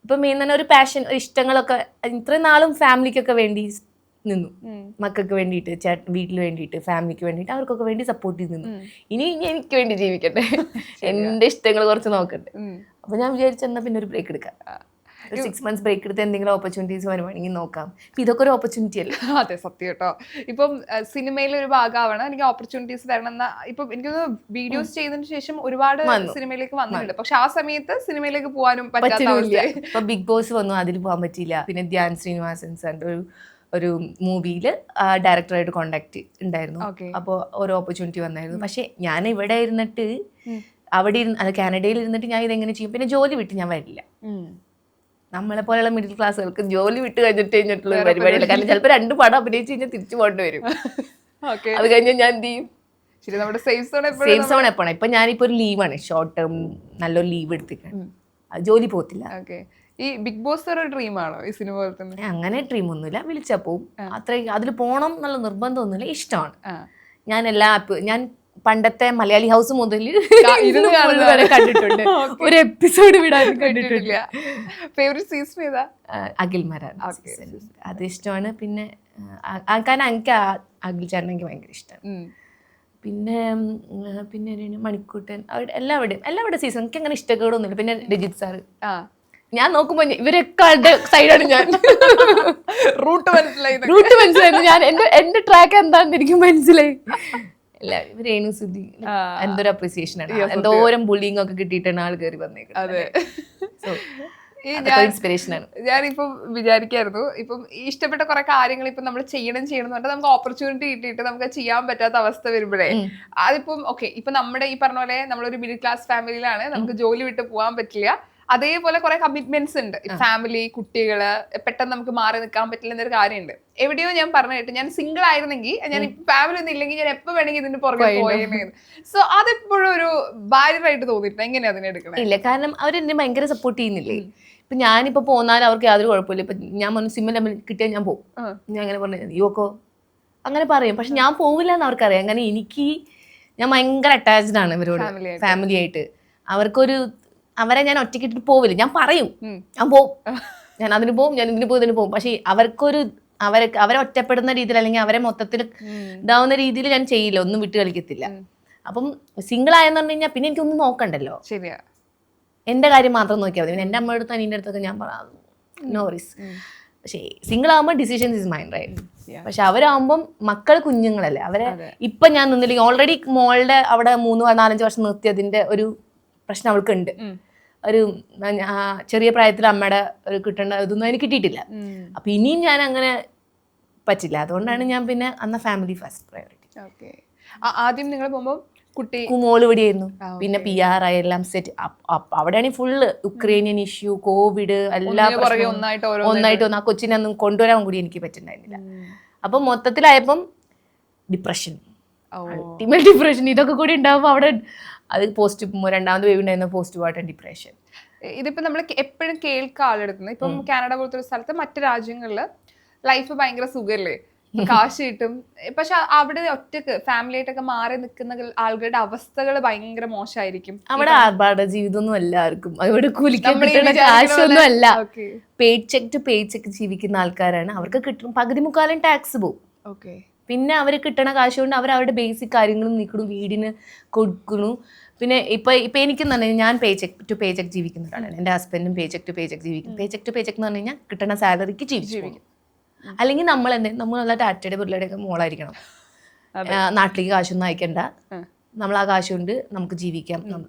ഇപ്പൊ മെയിൻ തന്നെ ഒരു പാഷൻ, ഇഷ്ടങ്ങളൊക്കെ ഇത്രയും നാളും ഫാമിലിക്കൊക്കെ വേണ്ടി നിന്നു, മക്കൾക്ക് വേണ്ടിയിട്ട്, വീട്ടിൽ വേണ്ടിയിട്ട്, ഫാമിലിക്ക് വേണ്ടിയിട്ട്, അവർക്കൊക്കെ വേണ്ടി സപ്പോർട്ട് ചെയ്ത് നിന്നു. ഇനി എനിക്ക് വേണ്ടി ജീവിക്കട്ടെ, എന്റെ ഇഷ്ടങ്ങൾ കുറച്ച് നോക്കട്ടെ. അപ്പൊ ഞാൻ വിചാരിച്ചെന്നാ പിന്നെ ഒരു ബ്രേക്ക് എടുക്കാം, 6 months ബ്രേക്ക് എടുത്ത് എന്തെങ്കിലും ഓപ്പർച്യൂണിറ്റീസ് വരുവാണെങ്കിൽ നോക്കാം. ഇതൊക്കെ ഒരു ഓപ്പർച്യൂണിറ്റി അല്ലേ? അതെ, സത്യം കേട്ടോ. ഇപ്പം സിനിമയിൽ ഒരു ഭാഗമാവണം, എനിക്ക് ഓപ്പർച്യൂണിറ്റീസ് തരണം എന്ന ഇപ്പം എനിക്ക് വീഡിയോസ് ചെയ്തതിന് ശേഷം ഒരുപാട് സിനിമയിലേക്ക് വന്നിട്ടുണ്ട്. പക്ഷെ ആ സമയത്ത് സിനിമയിലേക്ക് പോകാനും പറ്റില്ല. ഇപ്പൊ ബിഗ് ബോസ് വന്നു, അതിൽ പോകാൻ പറ്റിയില്ല. പിന്നെ ധ്യാൻ ശ്രീനിവാസൻ സാറിന്റെ ഒരു മൂവിയിൽ ഡയറക്ടറായിട്ട് കോണ്ടാക്ട് ഉണ്ടായിരുന്നു. അപ്പോൾ ഒരു ഓപ്പർച്യൂണിറ്റി വന്നായിരുന്നു. പക്ഷെ ഞാൻ ഇവിടെ ഇരുന്നിട്ട് അവിടെ അത് കാനഡയിൽ ഇരുന്നിട്ട് ഞാൻ ഇതെങ്ങനെ ചെയ്യും? പിന്നെ ജോലി വിട്ട് ഞാൻ വരില്ല. നമ്മളെ പോലെയുള്ള മിഡിൽ ക്ലാസ്സുകൾക്ക് ജോലി വിട്ട് കഴിഞ്ഞിട്ടുള്ള പരിപാടിയില്ല. കാരണം ചിലപ്പോൾ 2 പടം അഭിനയിച്ച് കഴിഞ്ഞാൽ തിരിച്ചു പോകേണ്ടി വരും. അത് കഴിഞ്ഞാൽ ഞാൻ എന്ത് ചെയ്യും? സേഫ് സോൺ എപ്പോഴാണ്? ഇപ്പൊ ഞാനിപ്പോ ഒരു ലീവാണ്, ഷോർട്ട് ടേം നല്ലൊരു ലീവ് എടുത്തിട്ടാണ്, ജോലി പോകത്തില്ല. ഈ ബിഗ് ബോസ് ഒരു ഡ്രീം ആണോ ഈ സിനിമ പോലെ തന്നെ? അങ്ങനെ ഡ്രീം ഒന്നുമില്ല, വിളിച്ചാ പോവും. അത്ര അതിൽ പോകണം എന്നുള്ള നിർബന്ധമൊന്നുമില്ല, ഇഷ്ടമാണ്. ഞാൻ ഞാൻ പണ്ടത്തെ മലയാളി ഹൗസ് മുതൽ വരെ കണ്ടിട്ടുണ്ട്, ഒരു എപ്പിസോഡ് വിടാൻ കണ്ടിട്ടില്ല. ഫേവറേറ്റ് സീസൺ ഏതാ? അഖിൽമാരാണ്, അത് ഇഷ്ടമാണ്. പിന്നെ കാരണം എനിക്ക് അഖിൽ ചേട്ടൻ എനിക്ക് ഭയങ്കര ഇഷ്ടമാണ്. പിന്നെ മണിക്കൂട്ടൻ, എല്ലാവരുടെ സീസൺ എനിക്ക് അങ്ങനെ ഇഷ്ടക്കേടൊന്നുമില്ല. പിന്നെ രജിത് സാറ്, ഞാൻ നോക്കുമ്പോ ഇവരൊക്കെ സൈഡാണ് ഞാൻ. റൂട്ട് മനസ്സിലായിരുന്നു. ഞാൻ എന്റെ ട്രാക്ക് എന്താണെന്ന് എനിക്ക് മനസ്സിലായി. രേണു സുധി എന്തൊരു അപ്രീസിയേഷൻ ആണ്, എന്തോരം ബുള്ളിങ് ഒക്കെ കിട്ടിയിട്ടാണ് ആൾ കയറി വന്നേക്കുന്നത്. ഞാനിപ്പോ വിചാരിക്കായിരുന്നു, ഇപ്പം ഇഷ്ടപ്പെട്ട കുറെ കാര്യങ്ങൾ ഇപ്പൊ നമ്മൾ ചെയ്യണം പറഞ്ഞാൽ നമുക്ക് ഓപ്പർച്യൂണിറ്റി കിട്ടിയിട്ട് നമുക്ക് ചെയ്യാൻ പറ്റാത്ത അവസ്ഥ വരുമ്പോഴേ അതിപ്പം ഓക്കെ, ഇപ്പൊ നമ്മുടെ ഈ പറഞ്ഞ പോലെ നമ്മളൊരു മിഡിൽ ക്ലാസ് ഫാമിലിയിലാണ്, നമുക്ക് ജോലി വിട്ട് പോകാൻ പറ്റില്ല. അതേപോലെ കുറെ കമ്മിറ്റ്മെന്റ്സ് ഉണ്ട്, ഫാമിലി, കുട്ടികള്, പെട്ടെന്ന് നമുക്ക് മാറി നിൽക്കാൻ പറ്റില്ല എന്നൊരു കാര്യമുണ്ട്. എവിടെയോ ഞാൻ പറഞ്ഞിട്ട് ഞാൻ സിംഗിൾ ആയിരുന്നെങ്കിൽ, ഞാൻ ഫാമിലി ഒന്നും ഇല്ലെങ്കിൽ ഞാൻ എപ്പോ വേണമെങ്കിൽ ഇതിന്റെ പുറകെ പോയേനെ. സോ അതെപ്പോഴും ഒരു ബാരിയറായിട്ട് തോന്നിയിട്ട് എങ്ങനെയാ അതിനെ എടുക്കണം? ഇല്ല, കാരണം അവരെന്നെ ഭയങ്കര സപ്പോർട്ട് ചെയ്യുന്നില്ലേ. ഇപ്പൊ ഞാനിപ്പോ പോന്നാലും അവർക്ക് യാതൊരു കുഴപ്പമില്ല. ഇപ്പൊ ഞാൻ സിമ്മിൽ കിട്ടിയാൽ ഞാൻ പോകും. ഞാൻ അങ്ങനെ പറഞ്ഞു യോക്കോ അങ്ങനെ പറയും. പക്ഷെ ഞാൻ പോവില്ല എന്ന് അവർക്കറിയാം. അങ്ങനെ ഞാൻ ഭയങ്കര അറ്റാച്ച്ഡ് ആണ് ഇവരോട്, ഫാമിലി ആയിട്ട്. അവരെ ഞാൻ ഒറ്റയ്ക്കിട്ടിട്ട് പോവില്ല. ഞാൻ പറയും ഞാൻ പോവും, ഞാൻ അതിന് പോവും, ഞാൻ ഇതിന് പോകും. പക്ഷെ അവരെ ഒറ്റപ്പെടുന്ന രീതിയിൽ, അല്ലെങ്കിൽ അവരെ മൊത്തത്തിൽ ഇതാവുന്ന രീതിയിൽ ഞാൻ ചെയ്യില്ല, ഒന്നും വിട്ട് കളിക്കത്തില്ല. അപ്പം സിംഗിൾ ആയെന്ന് പറഞ്ഞു കഴിഞ്ഞാൽ പിന്നെ എനിക്കൊന്നും നോക്കണ്ടല്ലോ, ശരിയാ, എന്റെ കാര്യം മാത്രം നോക്കിയാൽ മതി. പിന്നെ എന്റെ അമ്മയുടെ അടുത്ത് അനിയൻ്റെ അടുത്തൊക്കെ ഞാൻ പറയാം നോ റിസ്ക്. പക്ഷേ സിംഗിൾ ആകുമ്പോൾ ഡിസിഷൻസ് ഇസ് മൈൻഡ് റൈറ്റ്. പക്ഷെ അവരാകുമ്പം മക്കൾ കുഞ്ഞുങ്ങളല്ലേ, അവരെ ഇപ്പൊ ഞാൻ നിന്നില്ലെങ്കിൽ ഓൾറെഡി മോളുടെ അവിടെ 3-4-5 വർഷം നിർത്തിയതിന്റെ ഒരു പ്രശ്നം അവൾക്കുണ്ട്. ഒരു ചെറിയ പ്രായത്തിൽ അമ്മയുടെ ഒരു കിട്ടേണ്ട ഇതൊന്നും അതിന് കിട്ടിയിട്ടില്ല. അപ്പൊ ഇനിയും ഞാൻ അങ്ങനെ പറ്റില്ല. അതുകൊണ്ടാണ് ഞാൻ പിന്നെ അന്ന് ഫാമിലി ഫസ്റ്റ് പ്രയോറിറ്റി. ആദ്യം നിങ്ങൾ പോകുമ്പോൾ മോള് ഇവിടെയായിരുന്നു. പിന്നെ PR ആയി എല്ലാം സെറ്റ്. അവിടെയാണെങ്കിൽ ഫുള്ള് യുക്രൈനിയൻ ഇഷ്യൂ, കോവിഡ്, എല്ലാം ഒന്നായിട്ട് ആ കൊച്ചിനെ ഒന്നും കൊണ്ടുവരാൻ കൂടി എനിക്ക് പറ്റുന്നുണ്ടായിരുന്നില്ല. അപ്പം മൊത്തത്തിലായപ്പം ഡിപ്രഷൻ, അൾട്ടിമേറ്റ് ഡിപ്രഷൻ, ഇതൊക്കെ കൂടി ഉണ്ടാവുമ്പോൾ അവിടെ അത് രണ്ടാമത് വേവ് ഉണ്ടായിരുന്ന പോസ്റ്റ് പാർട്ടം ഡിപ്രഷൻ. ഇതിപ്പോ നമ്മൾ എപ്പോഴും കേൾക്കുക ആളെടുക്കുന്നത്, ഇപ്പം കാനഡ പോലത്തെ ഒരു സ്ഥലത്ത് മറ്റു രാജ്യങ്ങളില് ലൈഫ് ഭയങ്കര സുഖല്ലേ, കാശ് കിട്ടും. പക്ഷെ അവിടെ ഒറ്റക്ക് ഫാമിലി ആയിട്ടൊക്കെ മാറി നിൽക്കുന്ന ആളുകളുടെ അവസ്ഥകൾ ഭയങ്കര മോശമായിരിക്കും. അവിടെ ആർഭാട ജീവിതമൊന്നും എല്ലാവർക്കും, അവിടെ കൂലിക്കുന്ന കാശൊന്നും അല്ല. പേ ചെക്ക് ടു പേ ചെക്ക് ജീവിക്കുന്ന ആൾക്കാരാണ്. അവർക്ക് കിട്ടും 1/4 ടാക്സ് പോകും. പിന്നെ അവർ കിട്ടണ കാശ് കൊണ്ട് അവരുടെ ബേസിക് കാര്യങ്ങളും നിൽക്കണു, വീടിന് കൊടുക്കണു. പിന്നെ ഇപ്പൊ എനിക്ക് എന്ന് പറഞ്ഞാൽ ഞാൻ പേ ചെക്ക് ടു പേ ചെക്ക് ജീവിക്കുന്നതാണ്. എൻ്റെ ഹസ്ബൻഡും പേ ചെക്ക് ടു പേ ചെക്ക് ജീവിക്കും. പേ ചെക്ക് ടു പേ ചെക്ക് എന്ന് പറഞ്ഞു കഴിഞ്ഞാൽ കിട്ടുന്ന സാലറിക്ക് ജീവിക്കും. അല്ലെങ്കിൽ നമ്മൾ നല്ല ടാറ്റയുടെ ബിർളയുടെ ഒക്കെ മോളായിരിക്കണം. നാട്ടിലേക്ക് കാശൊന്നും അയക്കണ്ട, നമ്മൾ ആ കാശ് കൊണ്ട് നമുക്ക് ജീവിക്കാം.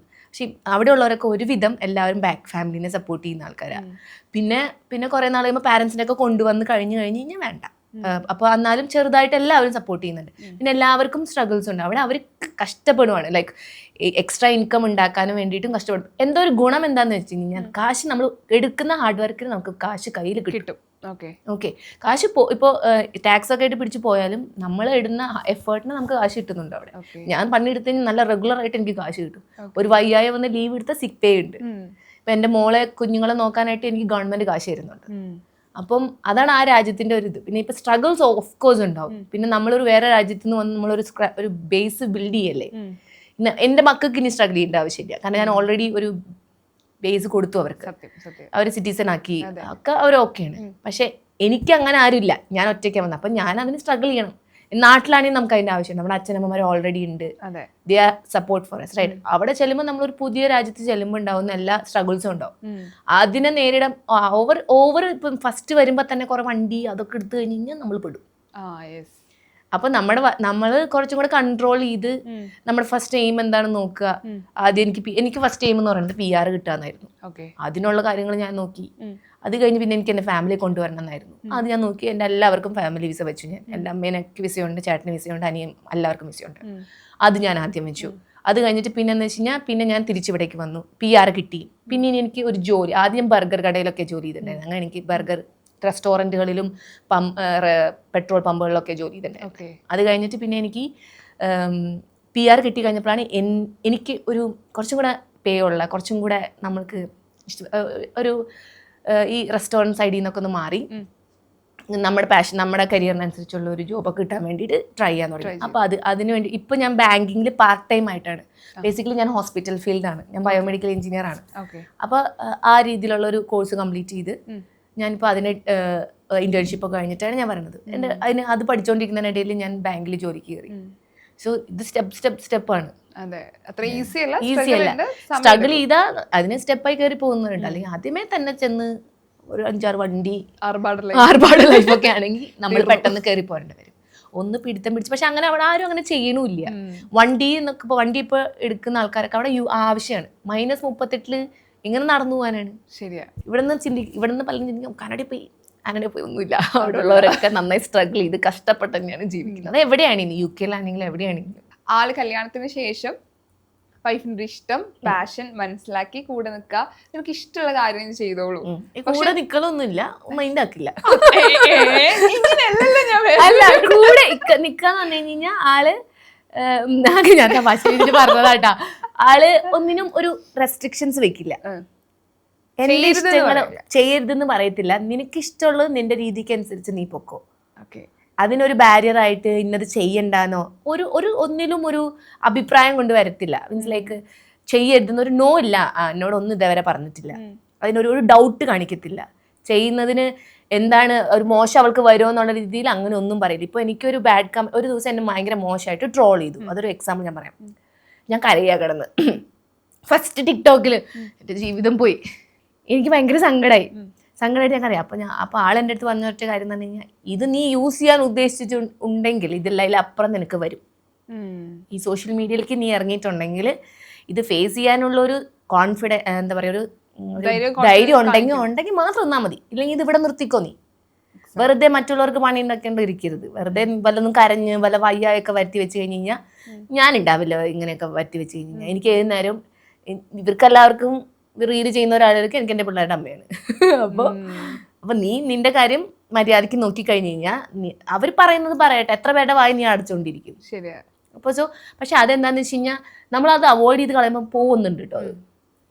പക്ഷെ അവിടെ ഉള്ളവരൊക്കെ ഒരുവിധം എല്ലാവരും ബാക്ക് ഫാമിലിനെ സപ്പോർട്ട് ചെയ്യുന്ന ആൾക്കാരാണ്. പിന്നെ കുറെ നാൾ കഴിയുമ്പോൾ പാരൻസിനെ ഒക്കെ കൊണ്ടുവന്ന് കഴിഞ്ഞ് കഴിഞ്ഞാൽ വേണ്ട, അപ്പൊ എന്നാലും ചെറുതായിട്ട് എല്ലാവരും സപ്പോർട്ട് ചെയ്യുന്നുണ്ട്. പിന്നെ എല്ലാവർക്കും സ്ട്രഗിൾസ് ഉണ്ട് അവിടെ. അവർ കഷ്ടപ്പെടുവാണ്, ലൈക്ക് എക്സ്ട്രാ ഇൻകം ഉണ്ടാക്കാനും വേണ്ടിയിട്ടും കഷ്ടപ്പെടും. എന്തോ ഒരു ഗുണം എന്താന്ന് വെച്ച് കഴിഞ്ഞാൽ കാശ് നമ്മൾ എടുക്കുന്ന ഹാർഡ് വർക്കിന് നമുക്ക് കാശ് കയ്യിൽ കിട്ടും. ഓക്കെ, കാശ് ഇപ്പോൾ ടാക്സ് ഒക്കെ ആയിട്ട് പിടിച്ചു പോയാലും നമ്മൾ ഇടുന്ന എഫേർട്ടിന് നമുക്ക് കാശ് കിട്ടുന്നുണ്ട് അവിടെ. ഞാൻ പണിയെടുത്ത് നല്ല റെഗുലർ ആയിട്ട് എനിക്ക് കാശ് കിട്ടും. ഒരു വയ്യായ വന്ന് ലീവ് എടുത്ത സിക്ക് പേ ഉണ്ട്. ഇപ്പൊ എൻ്റെ മോളെ കുഞ്ഞുങ്ങളെ നോക്കാനായിട്ട് എനിക്ക് ഗവൺമെന്റ് കാശ് തരുന്നുണ്ട്. അപ്പം അതാണ് ആ രാജ്യത്തിന്റെ ഒരു ഇത്. പിന്നെ ഇപ്പൊ സ്ട്രഗിൾസ് ഓഫ് കോഴ്സ് ഉണ്ടാവും. പിന്നെ നമ്മളൊരു വേറെ രാജ്യത്ത് നിന്ന് വന്ന് നമ്മളൊരു ബേസ് ബിൽഡ് ചെയ്യല്ലേ. എന്റെ മക്കൾക്ക് ഇനി സ്ട്രഗിൾ ചെയ്യേണ്ട ആവശ്യമില്ല, കാരണം ഞാൻ ഓൾറെഡി ഒരു ബേസ് കൊടുത്തു അവർക്ക്. അവർ സിറ്റിസൺ ആക്കി ഒക്കെ അവർ ഓക്കെയാണ്. പക്ഷെ എനിക്ക് അങ്ങനെ ആരുമില്ല, ഞാൻ ഒറ്റയ്ക്ക് വന്നത്. അപ്പം ഞാൻ അതിന് സ്ട്രഗിൾ ചെയ്യണം. നാട്ടിലാണെങ്കിൽ നമുക്ക് അതിന്റെ ആവശ്യം, നമ്മുടെ അച്ഛനമ്മമാർ ഓൾറെഡി ഉണ്ട്, they are support for us, right. അവിടെ ചെല്ലുമ്പോൾ നമ്മളൊരു പുതിയ രാജ്യത്ത് ചെല്ലുമ്പോൾ ഉണ്ടാവുന്ന എല്ലാ സ്ട്രഗിൾസും ഉണ്ടാവും. അതിനെ നേരിടാൻ ഓവർ ഇപ്പം ഫസ്റ്റ് വരുമ്പോൾ തന്നെ കുറെ വണ്ടി അതൊക്കെ എടുത്തു കഴിഞ്ഞ് കഴിഞ്ഞാൽ നമ്മൾ പെടും. അപ്പൊ നമ്മൾ കുറച്ചും കൂടെ കൺട്രോൾ ചെയ്ത് നമ്മുടെ ഫസ്റ്റ് എയിം എന്താണെന്ന് നോക്കുക. ആദ്യം എനിക്ക് ഫസ്റ്റ് എയിം എന്ന് പറയുന്നത് PR കിട്ടാന്നായിരുന്നു. അതിനുള്ള കാര്യങ്ങൾ ഞാൻ നോക്കി. അത് കഴിഞ്ഞ് പിന്നെ എനിക്ക് എൻ്റെ ഫാമിലി കൊണ്ടുവരണം എന്നായിരുന്നു. അത് ഞാൻ നോക്കി. എൻ്റെ എല്ലാവർക്കും ഫാമിലി വിസ വെച്ചു ഞാൻ. എൻ്റെ അമ്മേനൊക്കെ വിസയുണ്ട്, ചേട്ടന് വിസയുണ്ട്, അനിയൻ എല്ലാവർക്കും വിസയുണ്ട്. അത് ഞാൻ ആദ്യം വെച്ചു. അത് കഴിഞ്ഞിട്ട് പിന്നെ എന്ന് വെച്ച് കഴിഞ്ഞാൽ പിന്നെ ഞാൻ തിരിച്ചിവിടേക്ക് വന്നു. PR കിട്ടി. പിന്നെ എനിക്ക് ഒരു ജോലി, ആദ്യം ബർഗർ കടയിലൊക്കെ ജോലി ചെയ്തിട്ടുണ്ടായിരുന്നു. അങ്ങനെ എനിക്ക് ബർഗർ റെസ്റ്റോറൻറ്റുകളിലും പെട്രോൾ പമ്പുകളിലൊക്കെ ജോലി ചെയ്തിട്ടുണ്ടായിരുന്നു. അത് കഴിഞ്ഞിട്ട് പിന്നെ എനിക്ക് PR കിട്ടി കഴിഞ്ഞപ്പോഴാണ് എനിക്ക് ഒരു കുറച്ചും കൂടെ പേ ഉള്ള, കുറച്ചും കൂടെ നമ്മൾക്ക് ഒരു ഈ റെസ്റ്റോറൻറ്റ് സൈഡിൽ നിന്നൊക്കെ ഒന്ന് മാറി നമ്മുടെ പാഷൻ, നമ്മുടെ കരിയറിനനുസരിച്ചുള്ള ഒരു ജോബൊക്കെ കിട്ടാൻ വേണ്ടിയിട്ട് ട്രൈ ചെയ്യാൻ തുടങ്ങി. അപ്പോൾ അതിന് വേണ്ടി ഇപ്പോൾ ഞാൻ ബാങ്കിങ്ങിൽ പാർട്ട് ടൈം ആയിട്ടാണ്. ബേസിക്കലി ഞാൻ ഹോസ്പിറ്റൽ ഫീൽഡാണ്, ഞാൻ ബയോമെഡിക്കൽ എഞ്ചിനീയർ ആണ്. അപ്പോൾ ആ രീതിയിലുള്ള ഒരു കോഴ്സ് കംപ്ലീറ്റ് ചെയ്ത് ഞാനിപ്പോൾ അതിന് ഇന്റേൺഷിപ്പ് ഒക്കെ കഴിഞ്ഞിട്ടാണ് ഞാൻ പറയുന്നത്. അത് പഠിച്ചുകൊണ്ടിരിക്കുന്നതിനിടയിൽ ഞാൻ ബാങ്കിൽ ജോലിക്ക് കയറി. സോ ഇത് സ്റ്റെപ്പാണ്. ഈസി അല്ല. സ്ട്രഗിൾ ചെയ്താൽ അതിന് സ്റ്റെപ്പായി കയറി പോകുന്നുണ്ട്. അല്ലെങ്കിൽ ആദ്യമേ തന്നെ ചെന്ന് ഒരു 5-6 വണ്ടി ആർഭാട് ലൈഫൊക്കെ ആണെങ്കിൽ നമ്മൾ പെട്ടെന്ന് കയറി പോരേണ്ടി വരും. ഒന്ന് പിടിത്തം പിടിച്ച്. പക്ഷെ അങ്ങനെ അവിടെ ആരും അങ്ങനെ ചെയ്യണമില്ല. വണ്ടി ഇപ്പോൾ എടുക്കുന്ന ആൾക്കാരൊക്കെ അവിടെ ആവശ്യമാണ്. -38 എങ്ങനെ നടന്നു പോകാനാണ്? ശരിയാ. ഇവിടുന്ന് പലരും ചിന്തിക്കും കാനഡയിൽ പോയി ഒന്നുമില്ല. അവിടെ ഉള്ളവരൊക്കെ നന്നായി സ്ട്രഗിൾ ചെയ്ത് കഷ്ടപ്പെട്ട് തന്നെയാണ് ജീവിക്കുന്നത്. അത് എവിടെയാണെങ്കിലും, UK എവിടെയാണെങ്കിലും. ആള് കല്യാണത്തിന് ശേഷം വൈഫിന്റെ ഇഷ്ടം, പാഷൻ മനസ്സിലാക്കി കൂടെ നിൽക്കുക. നിനക്ക് ഇഷ്ടമുള്ള കാര്യം ചെയ്തോളൂ. കൂടെ നിക്കലൊന്നുമില്ല, മൈൻഡ് ആക്കില്ല. അല്ല, കൂടെ നിക്കാന്ന് പറഞ്ഞു കഴിഞ്ഞാൽ ആള് ഞാൻ ഭാഷ പറഞ്ഞതാട്ടാ. ആള് ഒന്നിനും ഒരു റെസ്ട്രിക്ഷൻസ് വെക്കില്ല. എന്റെ ഇഷ്ടങ്ങൾ ചെയ്യരുതെന്ന് പറയത്തില്ല. നിനക്ക് ഇഷ്ടമുള്ളത് നിന്റെ രീതിക്ക് അനുസരിച്ച് നീ പൊക്കോ. അതിനൊരു ബാരിയർ ആയിട്ട് ഇന്നത് ചെയ്യണ്ടാന്നോ ഒന്നിലും ഒരു അഭിപ്രായം കൊണ്ട് വരത്തില്ല. മീൻസ് ലൈക്ക് ചെയ്യരുതെന്നൊരു നോ ഇല്ല. എന്നോടൊന്നും ഇതേവരെ പറഞ്ഞിട്ടില്ല. അതിനൊരു ഡൗട്ട് കാണിക്കത്തില്ല. ചെയ്യുന്നതിന് എന്താണ് ഒരു മോശം അവൾക്ക് വരുമോ എന്നുള്ള രീതിയിൽ അങ്ങനെ ഒന്നും പറയില്ല. ഇപ്പോൾ എനിക്കൊരു ഒരു ദിവസം എന്നെ ഭയങ്കര മോശമായിട്ട് ട്രോൾ ചെയ്തു. അതൊരു എക്സാമ്പിൾ ഞാൻ പറയാം. ഞാൻ കരയാ കിടന്ന് ഫസ്റ്റ് ടിക്ടോക്കിൽ. എൻ്റെ ജീവിതം പോയി. എനിക്ക് ഭയങ്കര സങ്കടമായിട്ട് ഞാൻ കറിയാം. അപ്പോൾ ആളെൻ്റെ അടുത്ത് പറഞ്ഞ ഒറ്റ കാര്യം എന്ന് പറഞ്ഞു കഴിഞ്ഞാൽ, ഇത് നീ യൂസ് ചെയ്യാൻ ഉദ്ദേശിച്ചിട്ടുണ്ടെങ്കിൽ ഇതിൽ അപ്പുറം നിനക്ക് വരും. ഈ സോഷ്യൽ മീഡിയയിലേക്ക് നീ ഇറങ്ങിയിട്ടുണ്ടെങ്കിൽ ഇത് ഫേസ് ചെയ്യാനുള്ള ഒരു എന്താ പറയുക, ഒരു ധൈര്യം ഉണ്ടെങ്കിൽ മാത്രം നിന്നാൽ മതി. ഇല്ലെങ്കിൽ ഇത് ഇവിടെ നിർത്തിക്കോ. നീ വെറുതെ മറ്റുള്ളവർക്ക് പണി ഉണ്ടാക്കേണ്ടിരിക്കരുത്. വെറുതെ വല്ലൊന്നും കരഞ്ഞ് വല്ല വയ്യായൊക്കെ വരുത്തി വെച്ച് കഴിഞ്ഞ് കഴിഞ്ഞാൽ ഞാനുണ്ടാവില്ല. ഇങ്ങനെയൊക്കെ വരുത്തി വെച്ച് കഴിഞ്ഞ് കഴിഞ്ഞാൽ എനിക്ക് ഏത് നേരം ഇവർക്കെല്ലാവർക്കും റീഡ് ചെയ്യുന്ന ഒരാൾക്ക് എനിക്ക് എൻ്റെ പിള്ളേരുടെ അമ്മയാണ്. അപ്പോൾ നീ നിന്റെ കാര്യം മര്യാദയ്ക്ക് നോക്കിക്കഴിഞ്ഞ് കഴിഞ്ഞാൽ അവർ പറയുന്നത് പറയട്ടെ. എത്ര പേരുടെ വായി നീ അടച്ചുകൊണ്ടിരിക്കും. ശരിയാ. അപ്പോൾ പക്ഷെ അതെന്താണെന്ന് വെച്ച് കഴിഞ്ഞാൽ നമ്മളത് അവോയ്ഡ് ചെയ്ത് കളയുമ്പോൾ പോകുന്നുണ്ട് കേട്ടോ.